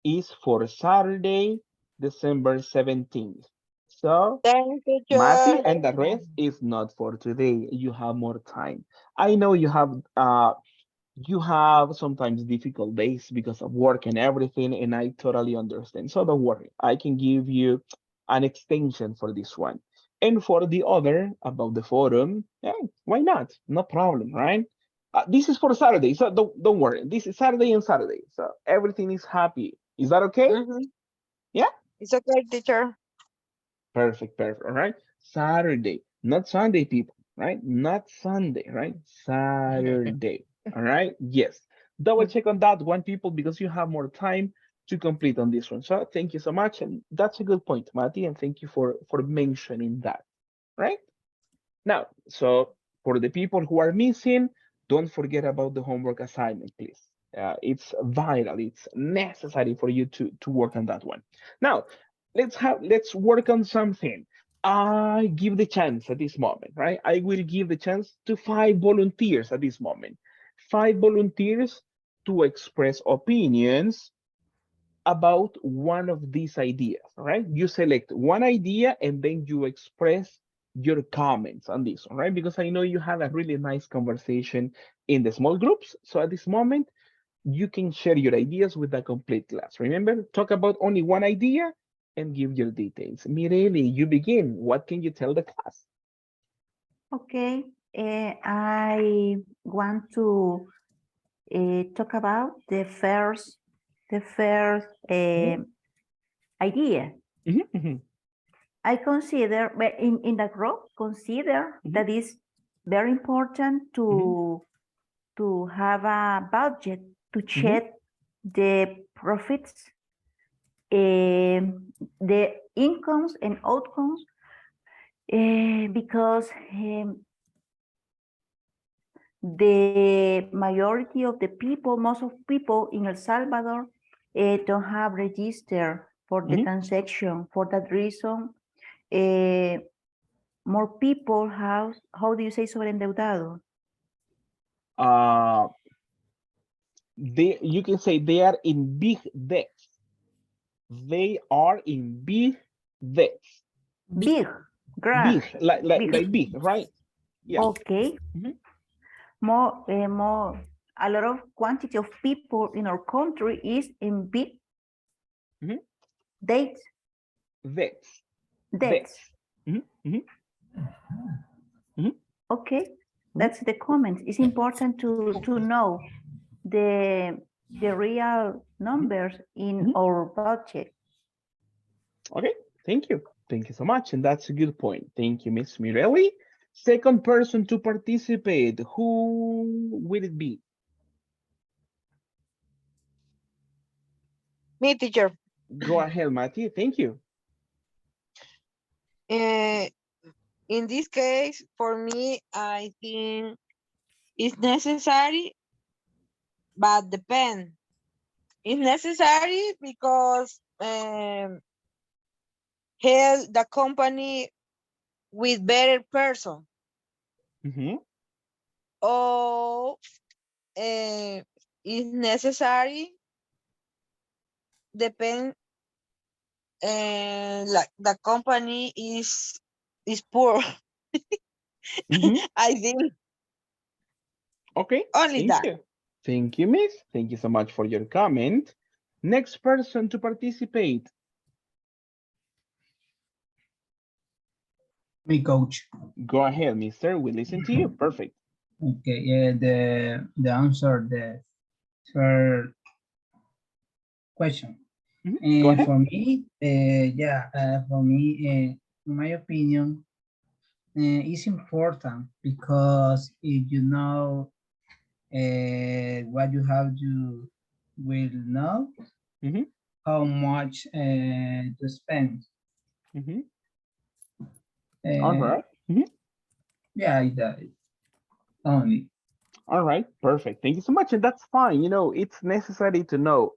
is for Saturday, December 17th. So Thank you, Mati teacher. and the rest is not for today. You have more time. I know you have sometimes difficult days because of work and everything, and I totally understand. So don't worry, I can give you an extension for this one. And for the other, about the forum, yeah, why not? No problem, right? This is for Saturday, so don't worry. This is Saturday and Saturday, so everything is happy. Is that okay? Yeah? It's okay, teacher. Perfect. All right. Saturday, not Sunday, people, right? Not Sunday, right? Saturday. All right. Yes. Double check on that one, people, because you have more time to complete on this one. So thank you so much. And that's a good point, Mati. And thank you for mentioning that. Right? Now, so for the people who are missing, don't forget about the homework assignment, please. It's vital, it's necessary for you to work on that one. Now, let's work on something. I give the chance at this moment, right? I will give the chance to 5 volunteers at this moment. 5 volunteers to express opinions about one of these ideas, right? You select one idea and then you express your comments on this one, right? Because I know you had a really nice conversation in the small groups. So at this moment, you can share your ideas with the complete class. Remember, talk about only one idea and give your details. Mireli, you begin. What can you tell the class? Okay, I want to talk about the first idea. I consider, but in the group, consider that is very important to have a budget to check the profits, the incomes and outcomes, because the majority of the people, most of people in El Salvador don't have register for the transaction. For that reason, more people have, how do you say sobreendeudado? You can say they are in big debts. They are in big debts. Big, like big, right? Yeah. Okay. More, a lot of quantity of people in our country is in big debts. Debts. Okay, that's the comment. It's important to know the real numbers in our budget. Okay, thank you. Thank you so much. And that's a good point. Thank you, Miss Mirelli. Second person to participate, who will it be? Me, teacher. Go ahead, Matty. Thank you. In this case, for me, I think it's necessary, but depend. It's necessary because help the company with better person. Or it's necessary depend like the company is poor. I think Okay, only thank that. you. Thank you, Miss. Thank you so much for your comment. Next person to participate. Me, coach. Go ahead, mister. We listen to you. Perfect. Okay, yeah, the answer, the third question. Go ahead. For me, for me, in my opinion, it's important because if you know what you have, you will know how much to spend. All right. Yeah, that only. All right, perfect. Thank you so much. And that's fine. You know, it's necessary to know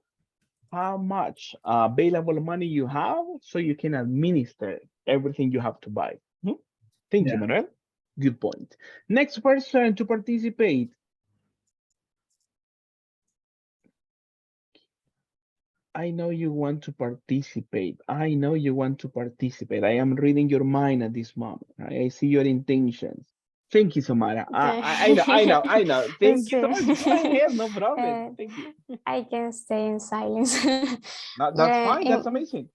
how much available money you have so you can administer everything you have to buy. Thank you, Yeah. Manuel. Good point. Next person to participate. I know you want to participate. I know you want to participate. I am reading your mind at this moment. I see your intentions. Thank you, Samara. I know. Thank you so much. Go ahead, no problem. Thank you. I can stay in silence. That's fine. That's amazing.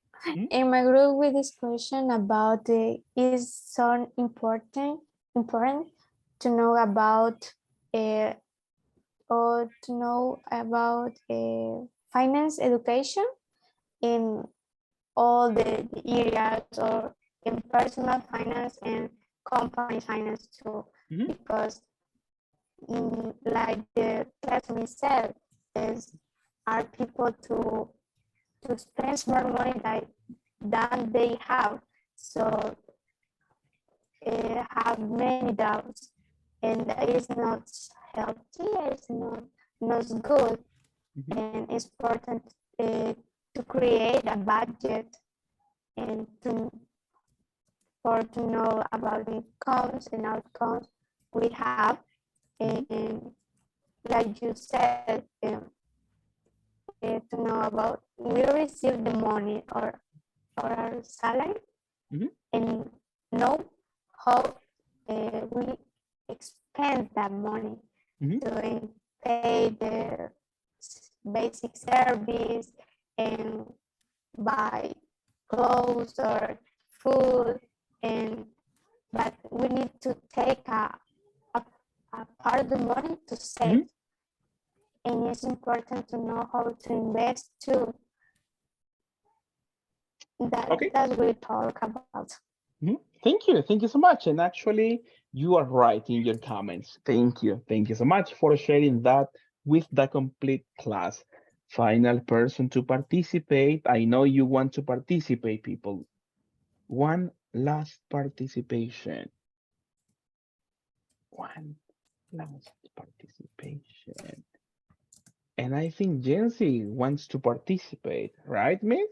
In my group, we discussion about the is so important to know about or to know about finance education in all the areas or in personal finance and company finance too, because like the classmate said, is are people to spend more money than they have, so have many doubts, and that is not healthy, it's not good, and it's important to create a budget and to know about the incomes and outcomes we have, and like you said, to know about we receive the money or our salary, and know how we expend that money to pay the basic service and buy clothes or food, and but we need to take a part of the money to save, and it's important to know how to invest too. That's we talk about. Thank you so much. And actually, you are right in your comments. Thank you so much for sharing that with the complete class. Final person to participate. I know you want to participate, people. One last participation. One last participation. And I think Jency wants to participate, right, Miss?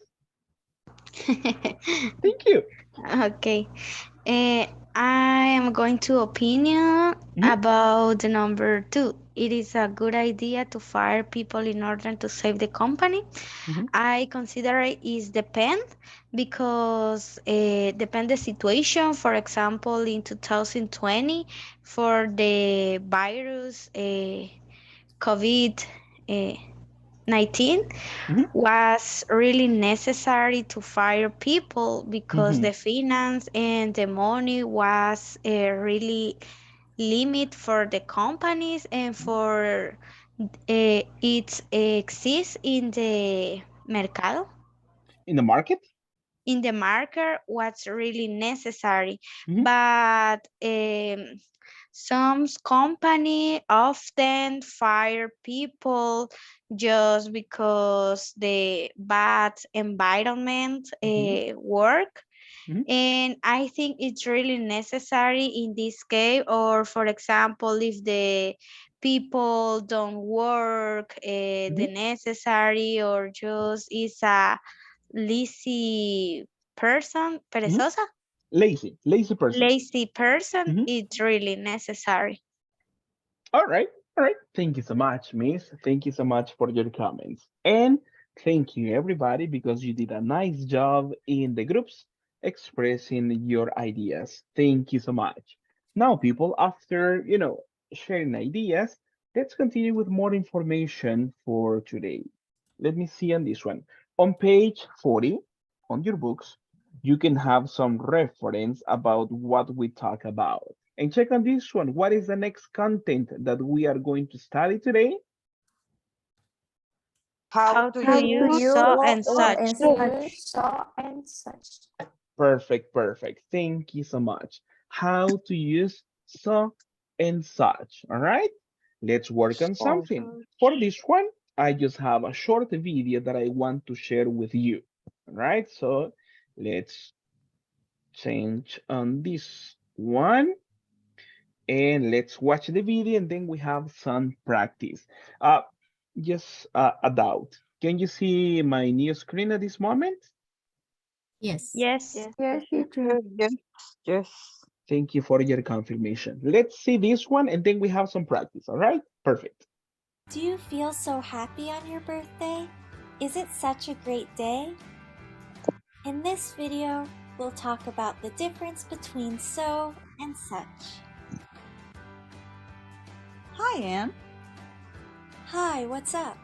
Thank you. Okay. I am going to opinion about the number 2. It is a good idea to fire people in order to save the company. I consider it is depend because depend the situation. For example, in 2020, for the virus COVID 19 was really necessary to fire people because the finance and the money was really limit for the companies and for its exists in the mercado, In the market? in the market, what's really necessary. Mhm. But some company often fire people just because the bad environment work. And I think it's really necessary in this case, or for example, if the people don't work the necessary, or just is a lazy person, Mhm. perezosa, Lazy person. lazy person, Mhm. it's really necessary. All right. All right. Thank you so much, Miss. Thank you so much for your comments. And thank you, everybody, because you did a nice job in the groups expressing your ideas. Thank you so much. Now, people, after, sharing ideas, let's continue with more information for today. Let me see on this one. On page 40 on your books, you can have some reference about what we talk about. And check on this one. What is the next content that we are going to study today? How How to to How to use use so use and so so such. and to such. use so and such. Perfect, perfect. Thank you so much. How to use so and such. All right, let's work on Oh, something. For this one, I just have a short video that I want to share with you. All right, so let's change on this one and let's watch the video and then we have some practice. Uh, just a doubt. Can you see my new screen at this moment? Yes. Yes. Yes, teacher. yes, yes. Thank you for your confirmation. Let's see this one and then we have some practice, all right? Perfect. Do you feel so happy on your birthday? Is it such a great day? In this video, we'll talk about the difference between so and such. Hi, Anne. Hi, what's up?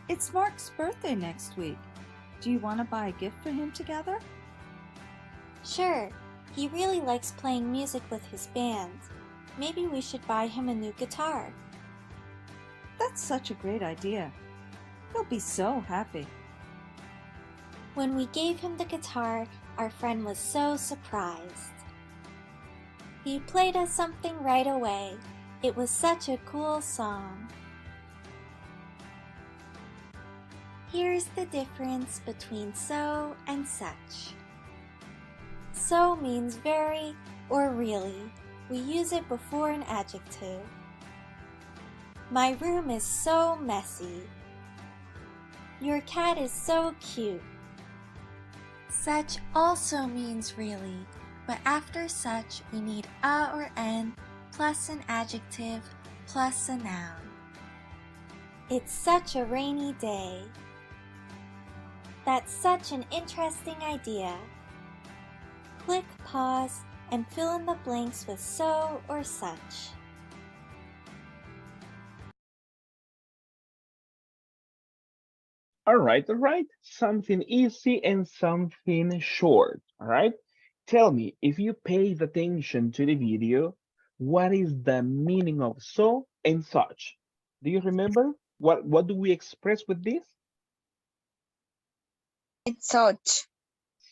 It's Mark's birthday next week. Do you want to buy a gift for him together? Sure, he really likes playing music with his band. Maybe we should buy him a new guitar. That's such a great idea. He'll be so happy. When we gave him the guitar, our friend was so surprised. He played us something right away. It was such a cool song. Here's the difference between so and such. So means very or really. We use it before an adjective. My room is so messy. Your cat is so cute. Such also means really, but after such we need a or an plus an adjective plus a noun. It's such a rainy day. That's such an interesting idea. Click pause and fill in the blanks with so or such. All right, all right. Something easy and something short, all right? Tell me, if you paid attention to the video, what is the meaning of so and such? Do you remember? What do we express with this? It's such.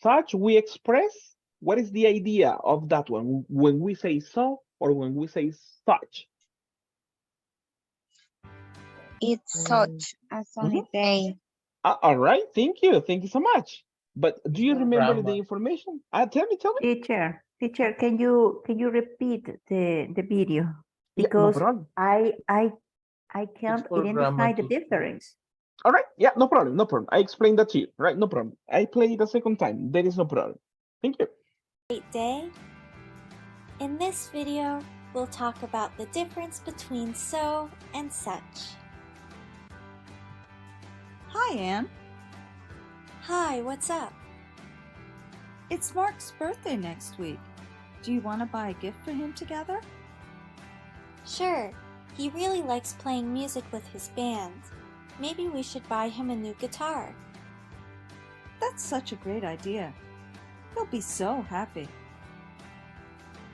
Such we express? What is the idea of that one when we say so or when we say such? It's such a sunny day. All right, thank you. Thank you so much. But do you No remember the grammar. information? Tell me, tell me. Teacher, can you repeat the video? Yeah, no Because problem. I It's can't for identify grammar the too. difference. All right, yeah, no problem, no problem. I explained that to you, right? No problem. I play it a second time. There is no problem. Thank you. Great day. In this video, we'll talk about the difference between so and such. Hi, Anne. Hi, what's up? It's Mark's birthday next week. Do you want to buy a gift for him together? Sure, he really likes playing music with his band. Maybe we should buy him a new guitar. That's such a great idea. He'll be so happy.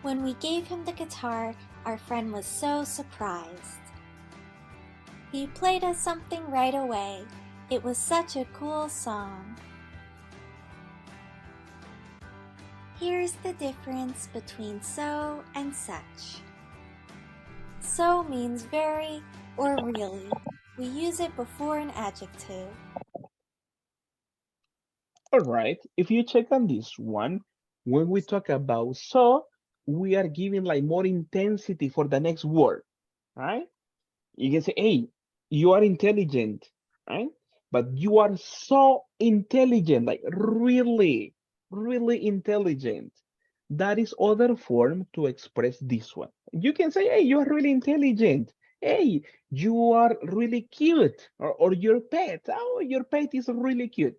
When we gave him the guitar, our friend was so surprised. He played us something right away. It was such a cool song. Here's the difference between so and such. So means very or really. We use it before an adjective. All right, if you check on this one, when we talk about so, we are giving like more intensity for the next word, right? You can say, hey, you are intelligent, right? But you are so intelligent, like really, really intelligent. That is other form to express this one. You can say, hey, you are really intelligent. Hey, you are really cute. Or your pet. Oh, your pet is really cute.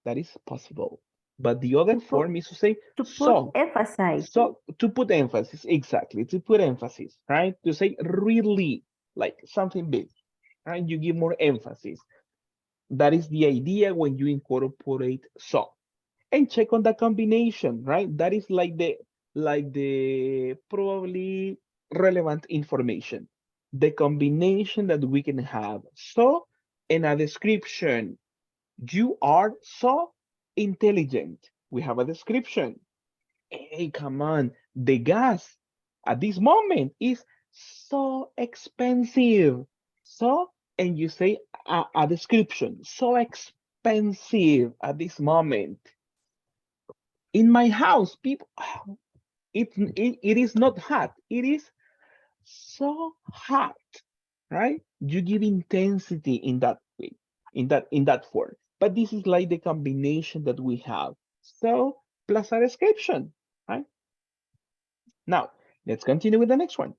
That is possible. But the other form is to say Put so. emphasize. So to put emphasis, exactly, to put emphasis, right? To say really, like something big, right? You give more emphasis. That is the idea when you incorporate so. And check on the combination, right? That is like the probably relevant information. The combination that we can have so and a description. You are so intelligent. We have a description. Hey, come on. The gas at this moment is so expensive. So, and you say a description, so expensive at this moment. In my house, people, it is not hot. It is so hot, right? You give intensity in that way, in that form. But this is like the combination that we have. So plus a description, right? Now, let's continue with the next one.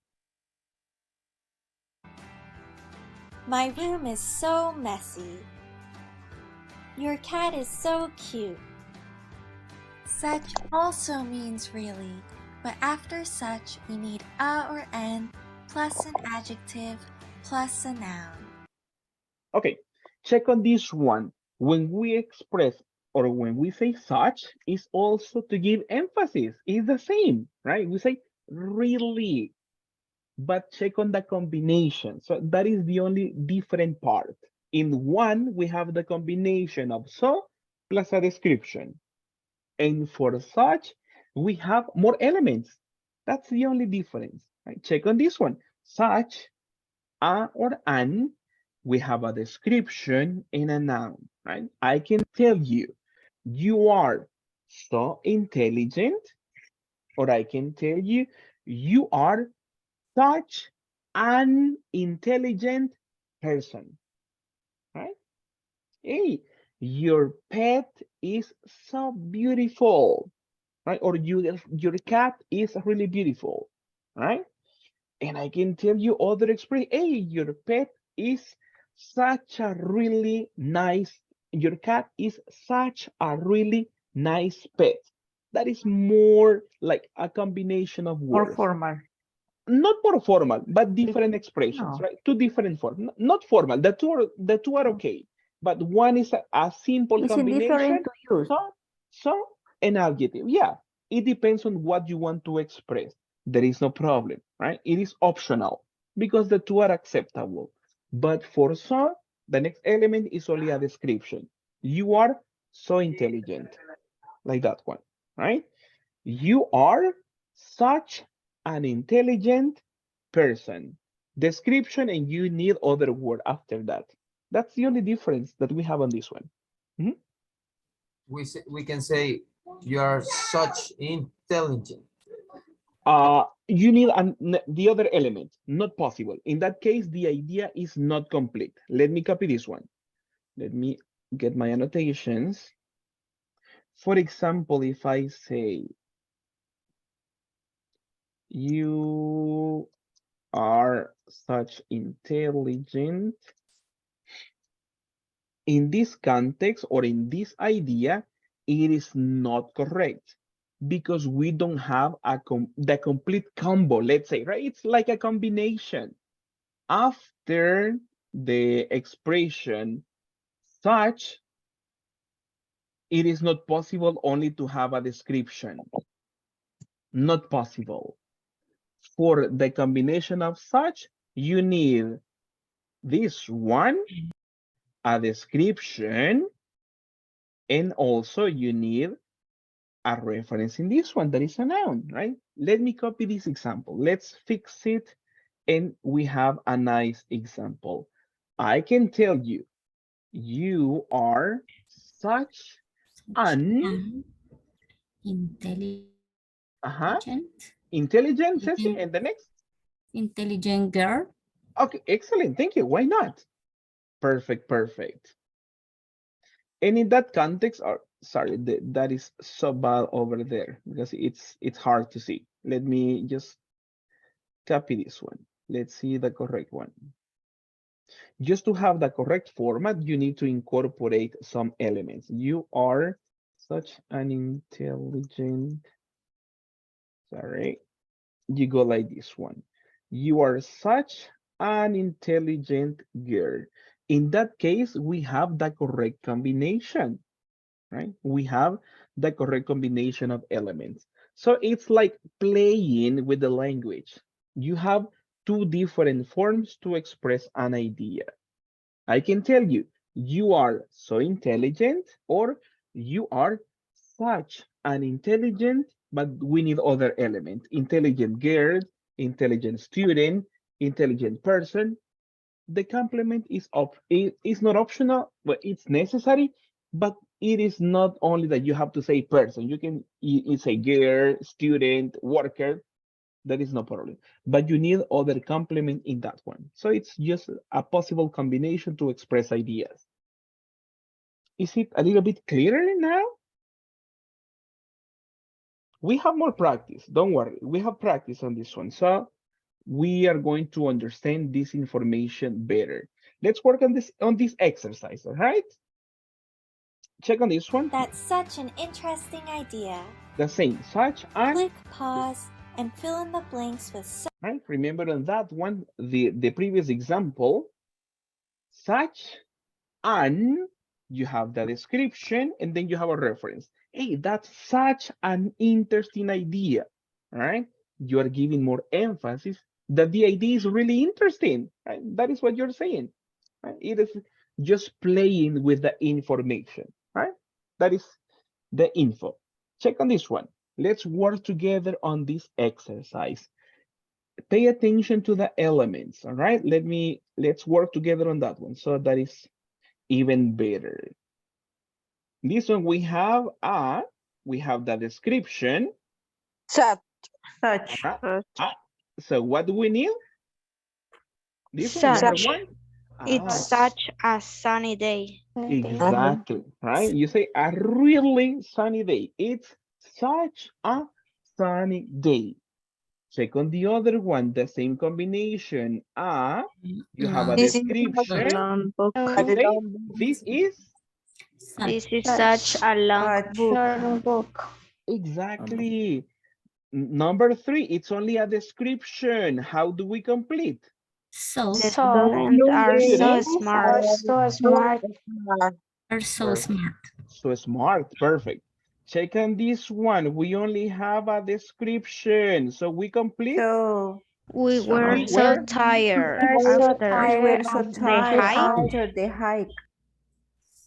My room is so messy. Your cat is so cute. Such also means really, but after such we need a or an plus an adjective plus a noun. Okay, check on this one. When we express or when we say such, is also to give emphasis. It's the same, right? We say really, but check on the combination. So that is the only different part. In one, we have the combination of so plus a description. And for such, we have more elements. That's the only difference. Right? Check on this one. Such, a or an, we have a description and a noun. Right? I can tell you, you are so intelligent, or I can tell you, you are such an intelligent person. Right? Hey, your pet is so beautiful, right? Or your cat is really beautiful, right? And I can tell you other expression. Hey, your pet is such a really nice. Your cat is such a really nice pet. That is more like a combination of More words. formal. Not more formal, but different expressions, No. right? Two different forms, not formal. The two are okay, but one is a simple It's indifferent combination. to use. So an adjective. Yeah, it depends on what you want to express. There is no problem, right? It is optional because the two are acceptable. But for so, the next element is only a description. You are so intelligent, like that one, right? You are such an intelligent person. Description, and you need other word after that. That's the only difference that we have on this one. Mhm. We can say you are such intelligent. You need the other element, not possible. In that case, the idea is not complete. Let me copy this one. Let me get my annotations. For example, if I say, you are such intelligent, in this context or in this idea, it is not correct because we don't have the complete combo, let's say, right? It's like a combination. After the expression such, it is not possible only to have a description. Not possible. For the combination of such, you need this one, a description, and also you need a reference in this one that is a noun, right? Let me copy this example. Let's fix it, and we have a nice example. I can tell you, you are such an intelligent, intelligent, Ceci, and the next? Intelligent girl. Okay, excellent. Thank you. Why not? Perfect, perfect. And in that context, or sorry, that is so bad over there because it's hard to see. Let me just copy this one. Let's see the correct one. Just to have the correct format, you need to incorporate some elements. You are such an intelligent, sorry, you go like this one. You are such an intelligent girl. In that case, we have the correct combination, right? We have the correct combination of elements. So it's like playing with the language. You have two different forms to express an idea. I can tell you, you are so intelligent, or you are such an intelligent, but we need other elements. Intelligent girl, intelligent student, intelligent person. The complement is not optional, but it's necessary, but it is not only that you have to say person. You can say girl, student, worker. That is no problem. But you need other complement in that one. So it's just a possible combination to express ideas. Is it a little bit clearer now? We have more practice. Don't worry. We have practice on this one. So we are going to understand this information better. Let's work on this exercise, all right? Check on this one. That's such an interesting idea. The same, such an. Click pause and fill in the blanks with such. Right, remember on that one, the previous example, such an, you have the description and then you have a reference. Hey, that's such an interesting idea, all right? You are giving more emphasis that the idea is really interesting, right? That is what you're saying, right? It is just playing with the information, right? That is the info. Check on this one. Let's work together on this exercise. Pay attention to the elements, all right? Let's work together on that one. So that is even better. This one we have the description. Such. So what do we need? This one, number Such. one. It's such a sunny day. Exactly, right? You say a really sunny day. It's such a sunny day. Check on the other one, the same combination. You have a description. This is such a long book. Exactly. Number three, it's only a description. How do we complete? The students are so smart. So smart. Are so smart. So smart, perfect. Check on this one. We only have a description. So we complete. So we were so tired after the hike.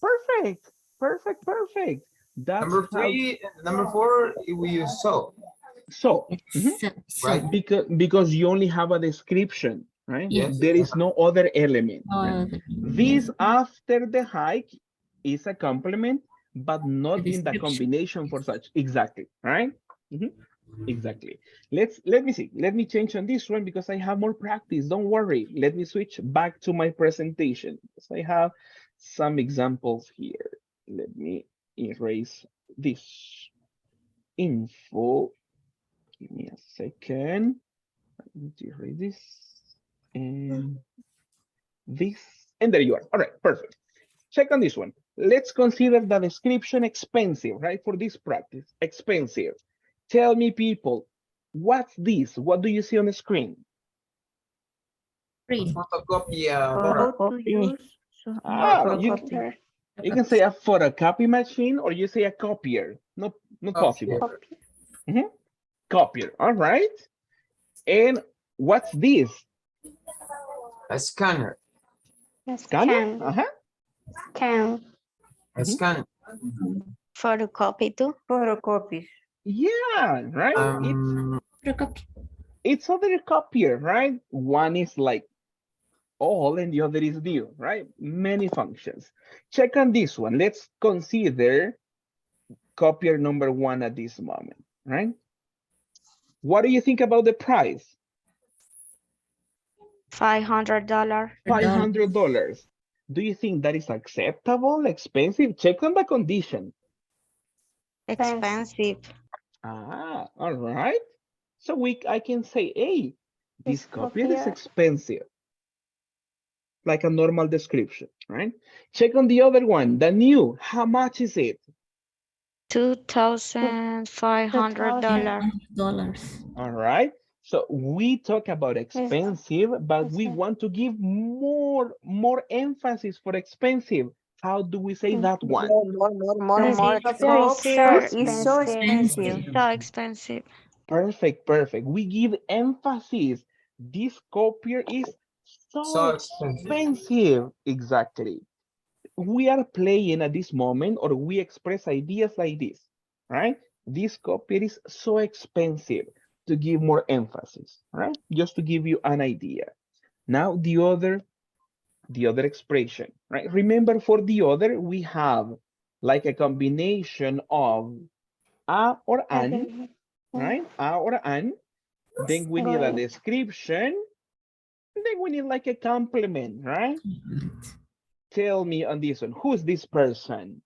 Perfect, perfect, perfect. That's number three, number four, we use so. So, right? Because you only have a description, right? Yes. There is no other element. Right? This after the hike is a complement, but not in the combination for such. Exactly, right? Exactly. Let me see. Let me change on this one because I have more practice. Don't worry. Let me switch back to my presentation because I have some examples here. Let me erase this info. Give me a second. I need to erase this and this. And there you are. All right, perfect. Check on this one. Let's consider the description expensive, right? For this practice, expensive. Tell me, people, what's this? What do you see on the screen? Photocopy. You can say a photocopy machine or you say a copier. Not possible. Copier. All right. And what's this? A scanner. Scanner? Can. A scanner. Photocopy too. Photocopies. Yeah, right. It's other copier, right? One is like all and the other is new, right? Many functions. Check on this one. Let's consider copier number one at this moment, right? What do you think about the price? $500. $500. Do you think that is acceptable, expensive? Check on the condition. Expensive. Ah, all right. So I can say, hey, this copier is copier. expensive. Like a normal description, right? Check on the other one, the new. How much is it? $2,500. All right. So we talk about expensive, but we want to give more emphasis for expensive. How do we say that one? More Copier expensive. is so expensive. So expensive. Perfect, perfect. We give emphasis. This copier is so expensive. Exactly. We are playing at this moment, or we express ideas like this, right? This copier is so expensive, to give more emphasis, right? Just to give you an idea. Now the other expression, right? Remember, for the other, we have like a combination of a or an, right? A or an. Then we need a description. Then we need like a complement, right? Tell me on this one, who's this person?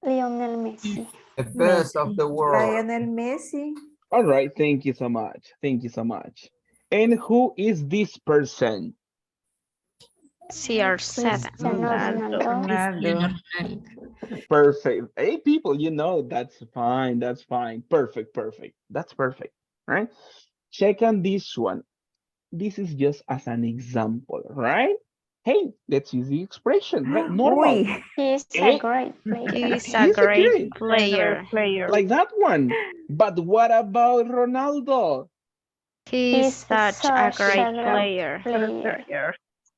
Lionel Messi. The best of the world. Lionel Messi. All right, thank you so much. Thank you so much. And who is this person? CR7. Ronaldo. Perfect. Hey, people, you know, that's fine. That's fine. Perfect, perfect. That's perfect, right? Check on this one. This is just as an example, right? Hey, let's use the expression, right? Normal. Uy. He's Eh, a great player. He's a great player. Like that one. But what about Ronaldo? He's such a great player.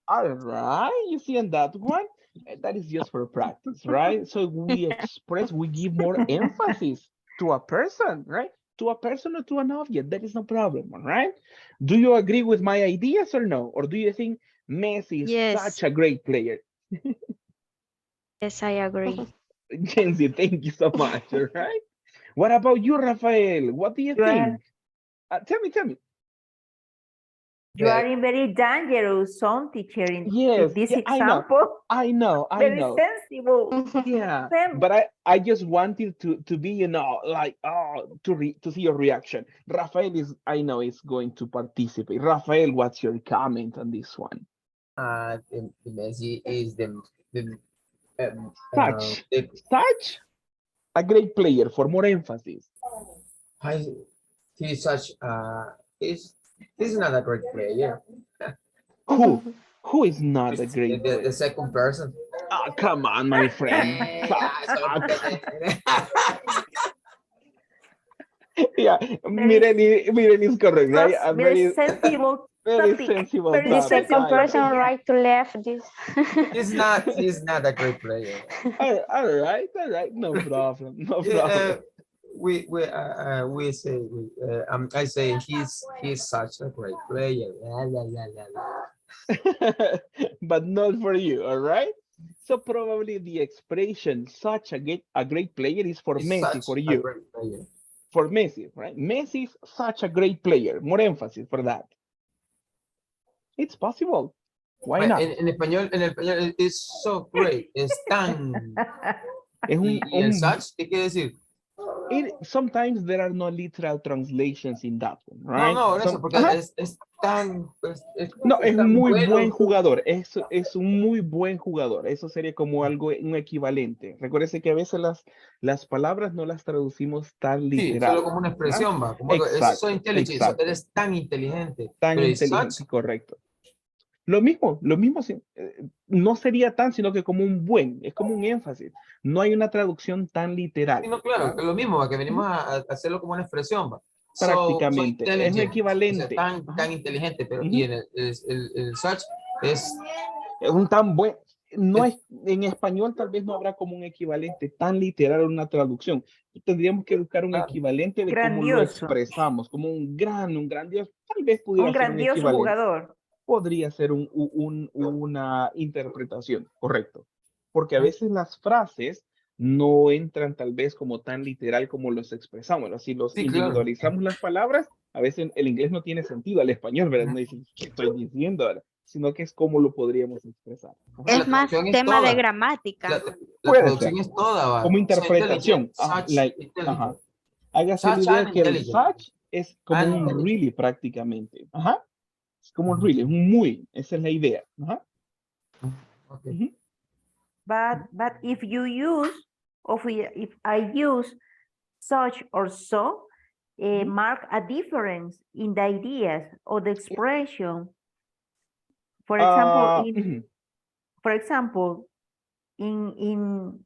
All right, you see on that one? That is just for practice, right? So we express, we give more emphasis to a person, right? To a person or to an object, that is no problem, all right? Do you agree with my ideas or no? Or do you think Messi is such a great player? Yes, I agree. Jensi, thank you so much, all right? What about you, Rafael? What do you think? Tell me. You are in very dangerous zone, teacher, Yes, with this yeah, example. I know. Very sensible. Yeah, but I just wanted to be, you know, like, to see your reaction. Rafael I know is going to participate. Rafael, what's your comment on this one? The Messi is the Such a great player, for more emphasis. He's such he's not a great player. Who is not a great player? The second person. Oh, come on, my friend. Yeah, Miren is correct, right? A very sensible topic. sensible Very The topic. second person, right to left. This. He's not a great player. All right, no problem, no problem. I say he's such a great player. But not for you, all right? So probably the expression such a great player is for Messi, for you. For Messi, right? Messi is such a great player. More emphasis for that. It's possible. Why not? En español es so great. Es tan. ¿Y el such qué quiere decir? Sometimes there are no literal translations in that one, right? No, eso, porque es tan... No, es un muy buen jugador, es un muy buen jugador, eso sería como algo, un equivalente. Recuérdese que a veces las palabras no las traducimos tan literal. Sí, solo como una expresión, ¿va? Como exacto, eres tan inteligente. Tan inteligente, correcto. Lo mismo, no sería tan, sino que como un buen, es como un énfasis. No hay una traducción tan literal. Sí, no, claro, ¿verdad? es lo mismo, va, que venimos a hacerlo como una expresión, va. So Prácticamente, es un intelligent, o sea, equivalente. tan inteligente, pero y Ujú. en el such es, Es un tan buen, no es, en español tal vez no habrá como un equivalente tan literal o una traducción. Tendríamos que buscar un equivalente de cómo lo Grandioso. expresamos, como un grandioso, tal vez Un pudiera ser un grandioso equivalente. jugador. Podría ser una interpretación, correcto. Porque a veces las frases no entran tal vez como tan literal como los expresamos. Si los sí, claro. individualizamos las palabras, a veces el inglés no tiene sentido al español, ¿verdad? No dicen, ¿qué estoy diciendo ahora? Sino que es como lo podríamos expresar. Ajá. Es La más traducción es tema de toda, gramática. la Puede traducción ser, es toda, va. como So intelligent, interpretación. such Ajá. intelligent, Hágase la such idea and que el intelligent, such es como and un intelligent. really prácticamente. Ajá. Es como un really, un muy. Esa es la idea. Ajá. Okay. Ujú. But if you use, if I use such or so, mark a difference in the ideas or the expression. For example, Ujú. in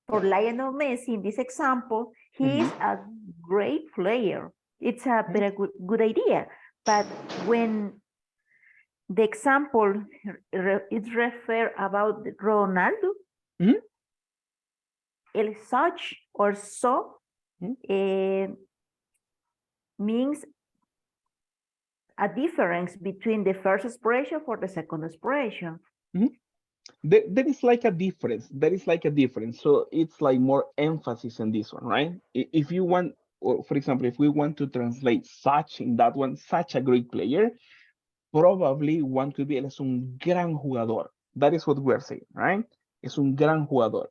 for Lionel Messi, in this example, he is Ujú. a great player. It's a Ujú. very good idea. But when the example is refer about Ronaldo, Ujú. el such or so Ujú. means a difference between the first expression for the second expression. Ujú. There is like a difference. There is like a difference. So it's like more emphasis in this one, right? If you want, or for example, if we want to translate such in that one, such a great player, probably one could be, él es un gran jugador. That is what we're saying, right? Es un gran jugador.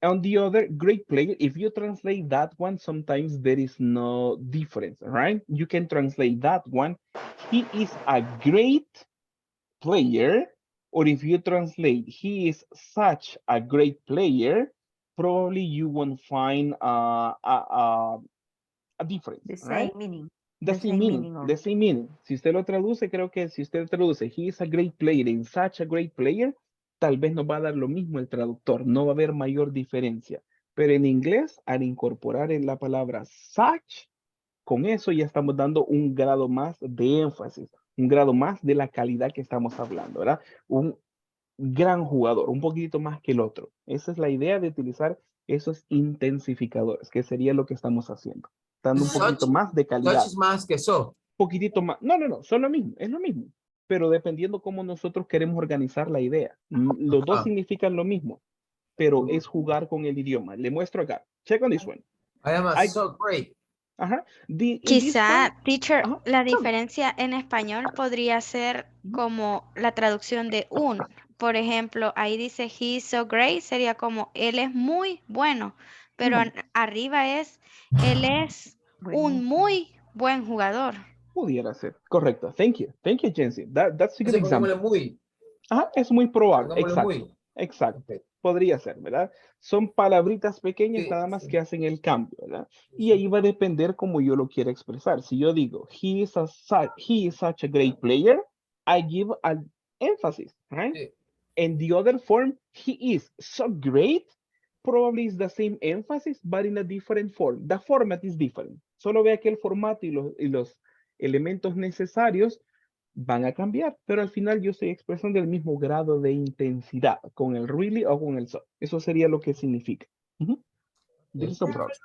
On the other, great player, if you translate that one, sometimes there is no difference, right? You can translate that one. He is a great player, or if you translate, he is such a great player, probably you won't find a difference, The right? same meaning. The same meaning, Or the same meaning. Si usted lo traduce, creo que si usted traduce, he is a great player in such a great player, tal vez nos va a dar lo mismo el traductor, no va a haber mayor diferencia. Pero en inglés, al incorporar en la palabra such, con eso ya estamos dando un grado más de énfasis, un grado más de la calidad que estamos hablando, ¿verdad? Un gran jugador, un poquito más que el otro. Esa es la idea de utilizar esos intensificadores, que sería lo que estamos haciendo, dando un poquito Such, más de such calidad. es más que so. Poquitito más. No, son lo mismo, es lo mismo. Pero dependiendo cómo nosotros queremos organizar la idea. Los dos significan lo mismo, pero es jugar con el idioma. Le muestro acá. Check on this one. I am a I, so great. ajá. In this one, Quizá, teacher, ajá, la come. diferencia en español podría ser como la traducción de un. Por ejemplo, ahí dice he is so great, sería como él es muy bueno, pero arriba es él es un muy buen jugador. Pudiera ser. Correcto. Thank you. Thank you, Jency. That's a good Ese pongámosle example. muy. Ajá, es muy probable. Pongámosle Exacto. muy. Exacto. Okay. Podría ser, ¿verdad? Son palabritas pequeñas Sí, nada más sí. que hacen el cambio, ¿verdad? Y ahí va a depender como yo lo quiera expresar. Si yo digo, he is such a great player, I give an emphasis, right? Sí. And the other form, he is so great, probably is the same emphasis, but in a different form. The format is different. Solo vea que el formato y los elementos necesarios van a cambiar, pero al final yo estoy expresando el mismo grado de intensidad con el really o con el so. Eso sería lo que significa. There is no problem.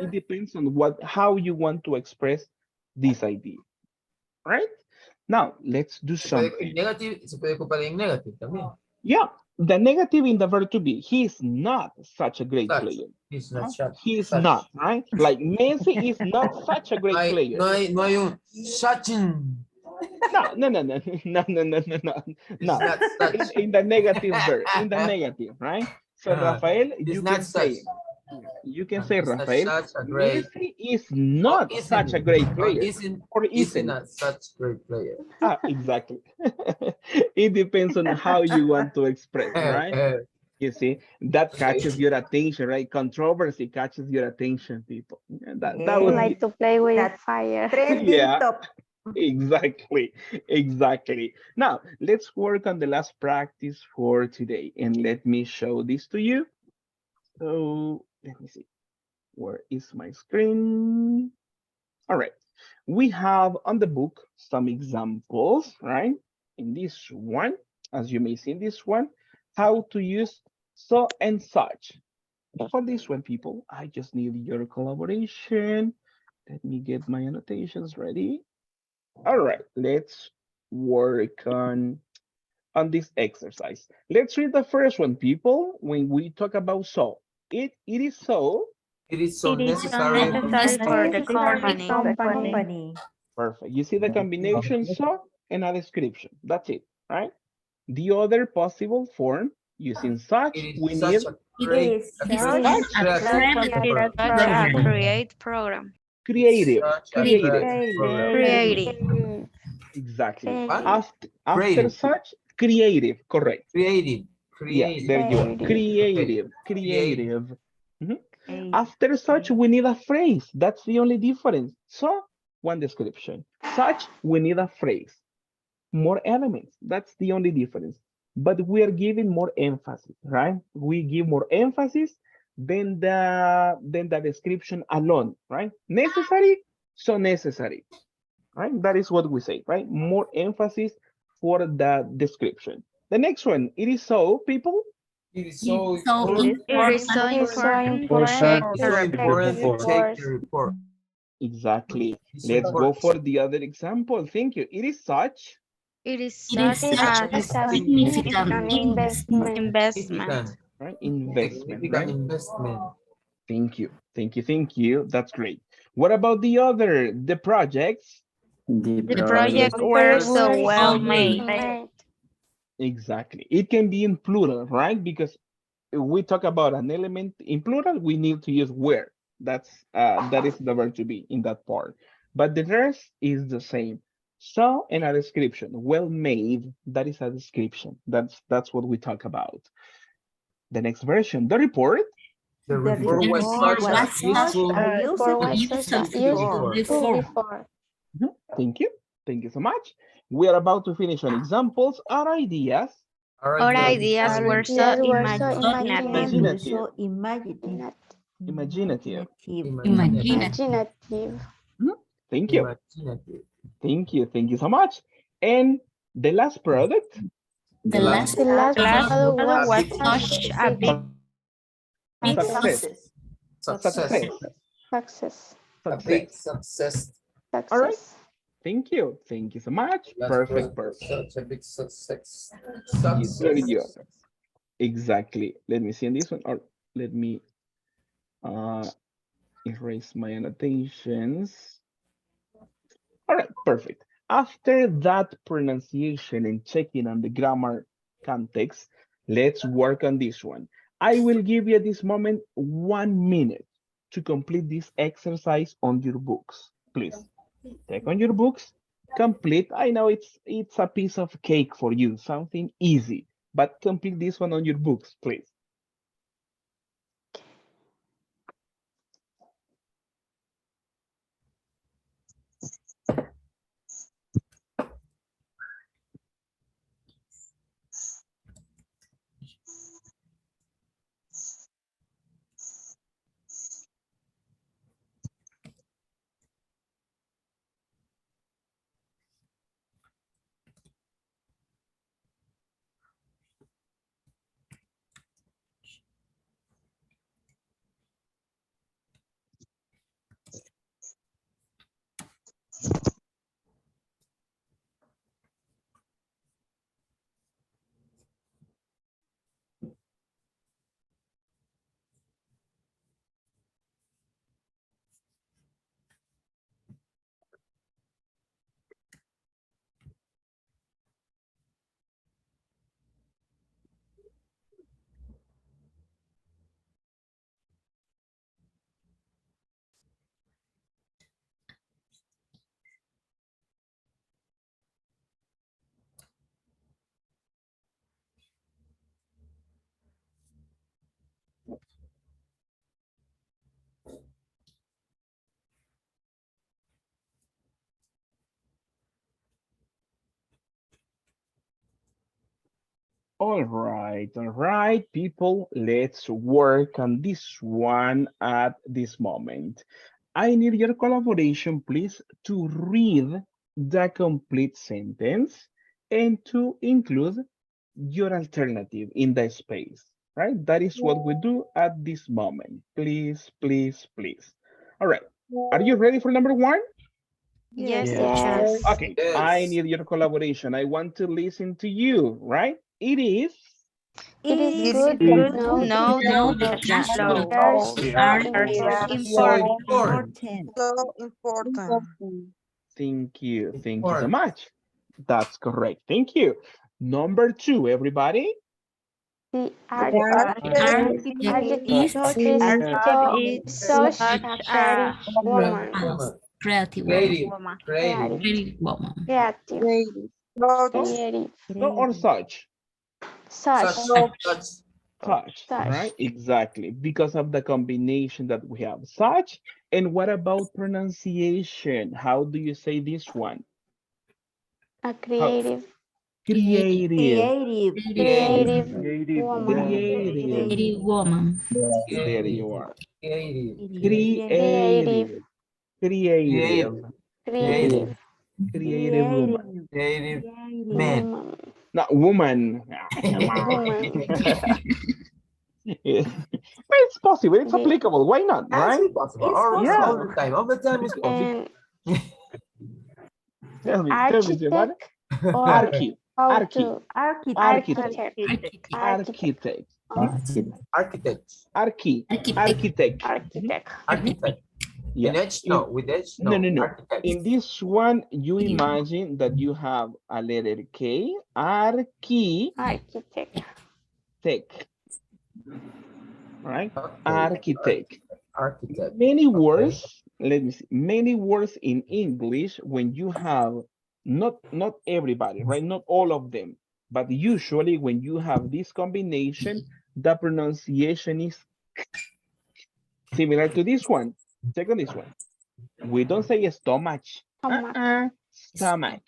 It depends on how you want to express this idea, right? Now, let's do Se puede, something. se puede ocupar en negative también. Yeah, the negative in the verb to be. He is not such a great Such. player. He's not such. He is Such. not, right? Like Messi is not such a great player. No hay un such. No. Not such. In the negative verb, in the negative, right? So Rafael, It's you not can such. say, It's not Rafael, such a great. Messi is not such a great player. Or Isn't isn't. not such great player. Exactly. It depends on how you want to express, right? You see, that catches your attention, right? Controversy catches your attention, people. That I would like be, to play with that fire. trending yeah. top Exactly, exactly. Now, let's work on the last practice for today, and let me show this to you. So, let me see. Where is my screen? All right. We have on the book some examples, right? In this one, as you may see in this one, how to use so and such. For this one, people, I just need your collaboration. Let me get my annotations ready. All right, let's work on this exercise. Let's read the first one, people. When we talk about so, it is so. It is so It is so necessary for necessary for the Necessary for the company. company. Perfect. You see the combination so and a description. That's it, right? The other possible form using it such, is we such need a It great is It such is such a a attractive great It is program. such a program. great program. It's creative, such a creative. attractive program. Creative. Exactly. What? After Creative. such, creative, correct. Creative. Yeah, Creative. there you are. Okay. Creative, Creative. creative. Mhm. A, After such, we need a phrase. That's the only difference. So, one description. Such, we need a phrase. More elements. That's the only difference. But we are giving more emphasis, right? We give more emphasis than the description alone, right? Necessary, so necessary, right? That is what we say, right? More emphasis for the description. The next one, it is so, people. It is It's so so important. It is important so It is so important to important check It's the so to check report. the important to check report. the report. Exactly. It's so Let's go important. for the other example. Thank you. It is such. It is it is such It such a a is a significant significant significant investment. investment. Significant. Right? Investment, Significant right? investment. Thank you. Thank you. Thank you. That's great. What about the other, the projects? The The The project project were Project project so was is well so well made. made. made. made. Exactly. It can be in plural, right? Because if we talk about an element in plural, we need to use where. That is the verb to be in that part. But the rest is the same. So and a description. Well made. That is a description. That's what we talk about. The next version, the report. The the report The was report report such a was was such such useful a The report useful was a such useful a tool tool useful before. tool before. before. Mhm. Thank you. Thank you so much. We are about to finish on examples or ideas. Our Our ideas ideas Our were so ideas were so imaginative. were Imaginative. so Imaginative. imaginative. Imaginative. imaginative. Mhm. Thank you. Imaginative. Thank you. Thank you so much. And the last product, The The last last The last product The last product product was product was a was big a such a big big success, success. success. success, Success. A big success. success. All right. Success. Thank you. Thank you so much. The last Perfect. product was Perfect. such a big success. There Success. you are. Exactly. Let me see in this one, or let me uh erase my annotations. All right, perfect. After that pronunciation and checking on the grammar context, let's work on this one. I will give you at this moment 1 minute to complete this exercise on your books. Please take on your books, complete. I know it's a piece of cake for you, something easy, but complete this one on your books, please. All right, people, let's work on this one at this moment. I need your collaboration, please, to read the complete sentence and to include your alternative in the space, right? That is what we do at this moment. Please, please, please. All right. Are you ready for number one? Yes, Yes. teacher. Okay, I need your collaboration. I want to listen to you, right? It is It good is to good know to that No, know the that cash cash flow shares flows are are important. So important. important. So important. Thank you. Thank you so Important. much. That's correct. Thank you. Number two, everybody. The The architect architect Is is such such a a creative woman. creative woman. Creative. Creative. Creative woman. Creative. lady. Such, Creative. No, or such. Such. Such. such, Such. Such, Such. right? Exactly. Because of the combination that we have. Such. And what about pronunciation? How do you say this one? A How- creative. Creative. Creative. Creative woman. Creative. Creative woman. There Creative. you are. Creative. Creative. Creative. Creative. Creative. Creative. Creative. Creative woman. Creative. Man. Woman. Not woman. Ah, come on. Woman. But it's possible. It's The, applicable. Why not? As Right? we possible. All Yeah. the time. All the time is possible. and Tell me, Giovanna. architect or Archi. how Archi. to Architect. architect. Architect. Architect. Architect. Archi. Architect. Architect. Architect. Architect. Yeah. In H? No. With H? No, No. no, no. Architect. In this one, you imagine that you have a letter K, architect, Architect. right? Okay. Architect. Architect. Many Okay. words, let me see, many words in English when you have, not everybody, right? Not all of them, but usually when you have this combination, the pronunciation is similar to this one. Check on this one. We don't say stomach. Stomach. Stomach.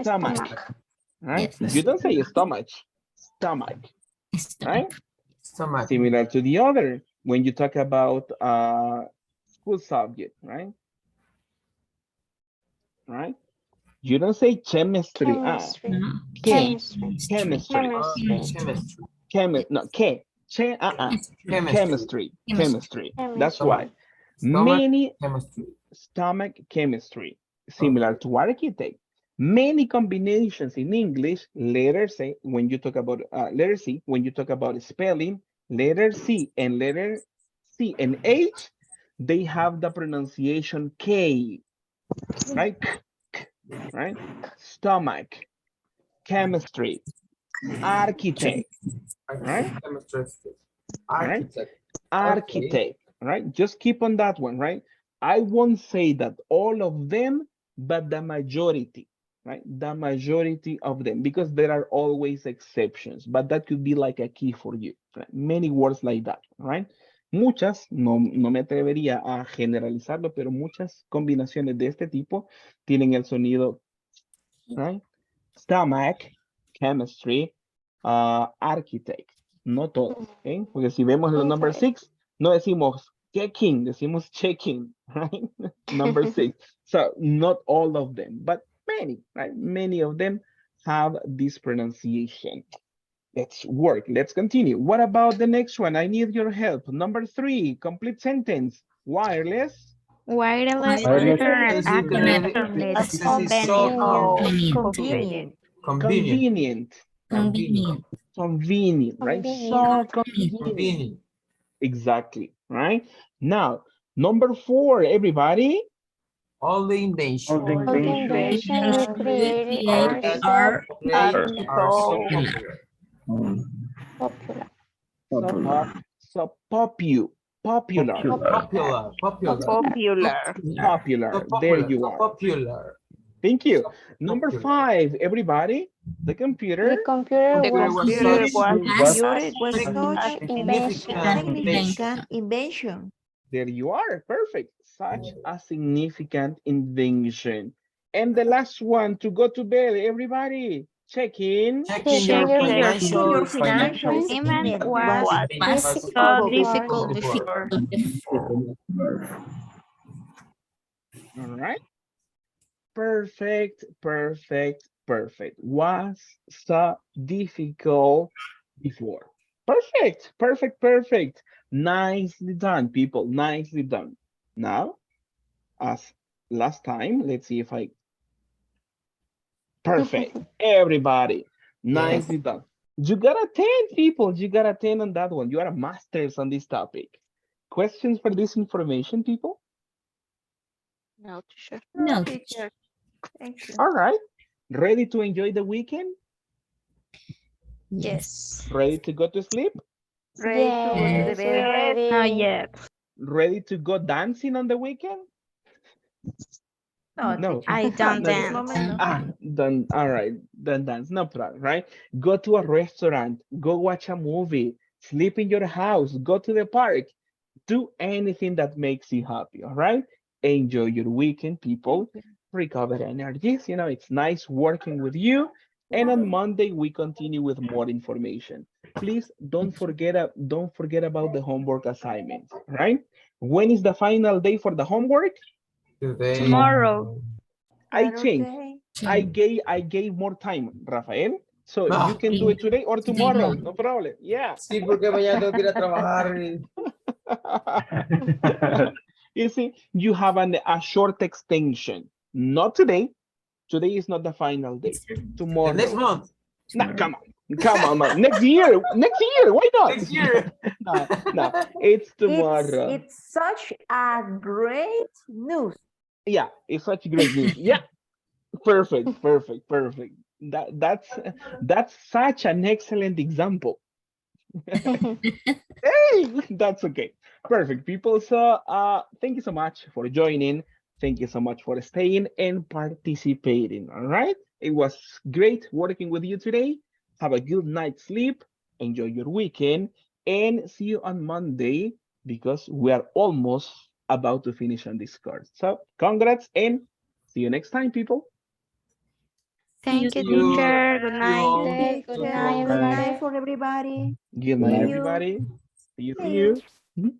Stomach. Right? Yes. You don't say stomach. Stomach. Right? Stomach. Similar to the other when you talk about school subject, right? Right? You don't say chemistry. Chemistry. Chemistry. Chemistry. No, chemistry. Chemistry. That's why. Stomach. Many Chemistry. stomach chemistry, similar to architect. Many combinations in English, letter C, when you talk about letter C, when you talk about spelling, letter C and H, they have the pronunciation K, right? Right? Stomach, chemistry, architect, right? Chemistry. Right? Architect. Architect, right? Just keep on that one, right? I won't say that all of them, but the majority, right? The majority of them, because there are always exceptions, but that could be like a key for you, right? Many words like that, right? Muchas, no me atrevería a generalizarlo, pero muchas combinaciones de este tipo tienen el sonido, right? Stomach, chemistry, architect. No todas, ¿eh? Porque si vemos el number 6, no decimos checking, decimos checking, right? Number 6. So not all of them, but many, right? Many of them have this pronunciation. Let's work. Let's continue. What about the next one? I need your help. Number 3, complete sentence. Wireless. Wireless Wireless internet access is convenient. Convenient. Convenient, right? So convenient. Exactly, right? Now, number 4, everybody. All the inventions. All the inventions we created are so so popular. Popular. There you are. Popular. Thank you. Number 5, everybody. The computer. The computer was such an significant invention. There you are. Perfect. Such a significant invention. And the last one to go to bed, everybody. checking Checking your Your financial financial Statement statement was was so difficult difficult before. before. All right. Perfect, perfect, perfect. Was so difficult before. Perfect, perfect, perfect. Nicely done, people. Nicely done. Now, as last time, let's see if I. Perfect. Everybody. Yes. Nicely done. You got a 10, people. You got a 10 on that one. You are a masters on this topic. Questions for this information, people? No, teacher. No, No. teacher. Thank you. All right. Ready to enjoy the weekend? Yes. Ready to go to sleep? Ready to go to the Yes, we're bed. Not ready. yet. Ready to go dancing on the weekend? No, No, teacher. I don't not This yet. moment, no. Then all right, then dance, no problem, right? Go to a restaurant, go watch a movie, sleep in your house, go to the park, do anything that makes you happy, all right? Enjoy your weekend, people. Recover energies. It's nice working with you. And on Monday, we continue with more information. Please don't forget about the homework assignments, right? When is the final day for the homework? Today. Tomorrow. I changed. Saturday. I gave more time, Rafael. So you Ah, can do it today or Today tomorrow. no. No problem. Yeah. sí, porque mañana tengo que ir a trabajar. You see, you have a short extension. Not today. Today is not the final day. The next Tomorrow. month. Nah, come on, man. Next year. Next year. Why not? Next year. No, no. It's tomorrow. It's such a great news. Yeah, it's such great news. Yeah, perfect, perfect, perfect. That's such an excellent example. Hey, that's okay. Perfect, people. So, thank you so much for joining. Thank you so much for staying and participating. All right. It was great working with you today. Have a good night's sleep. Enjoy your weekend and see you on Monday because we are almost about to finish on this course. So, congrats and see you next time, people. See you Thank you, See you. teacher. Good See you night. all. Okay, good Talk to you night, all. Good everybody. night for everybody. Good See night, you. everybody. See you. See See you. you. Mhm.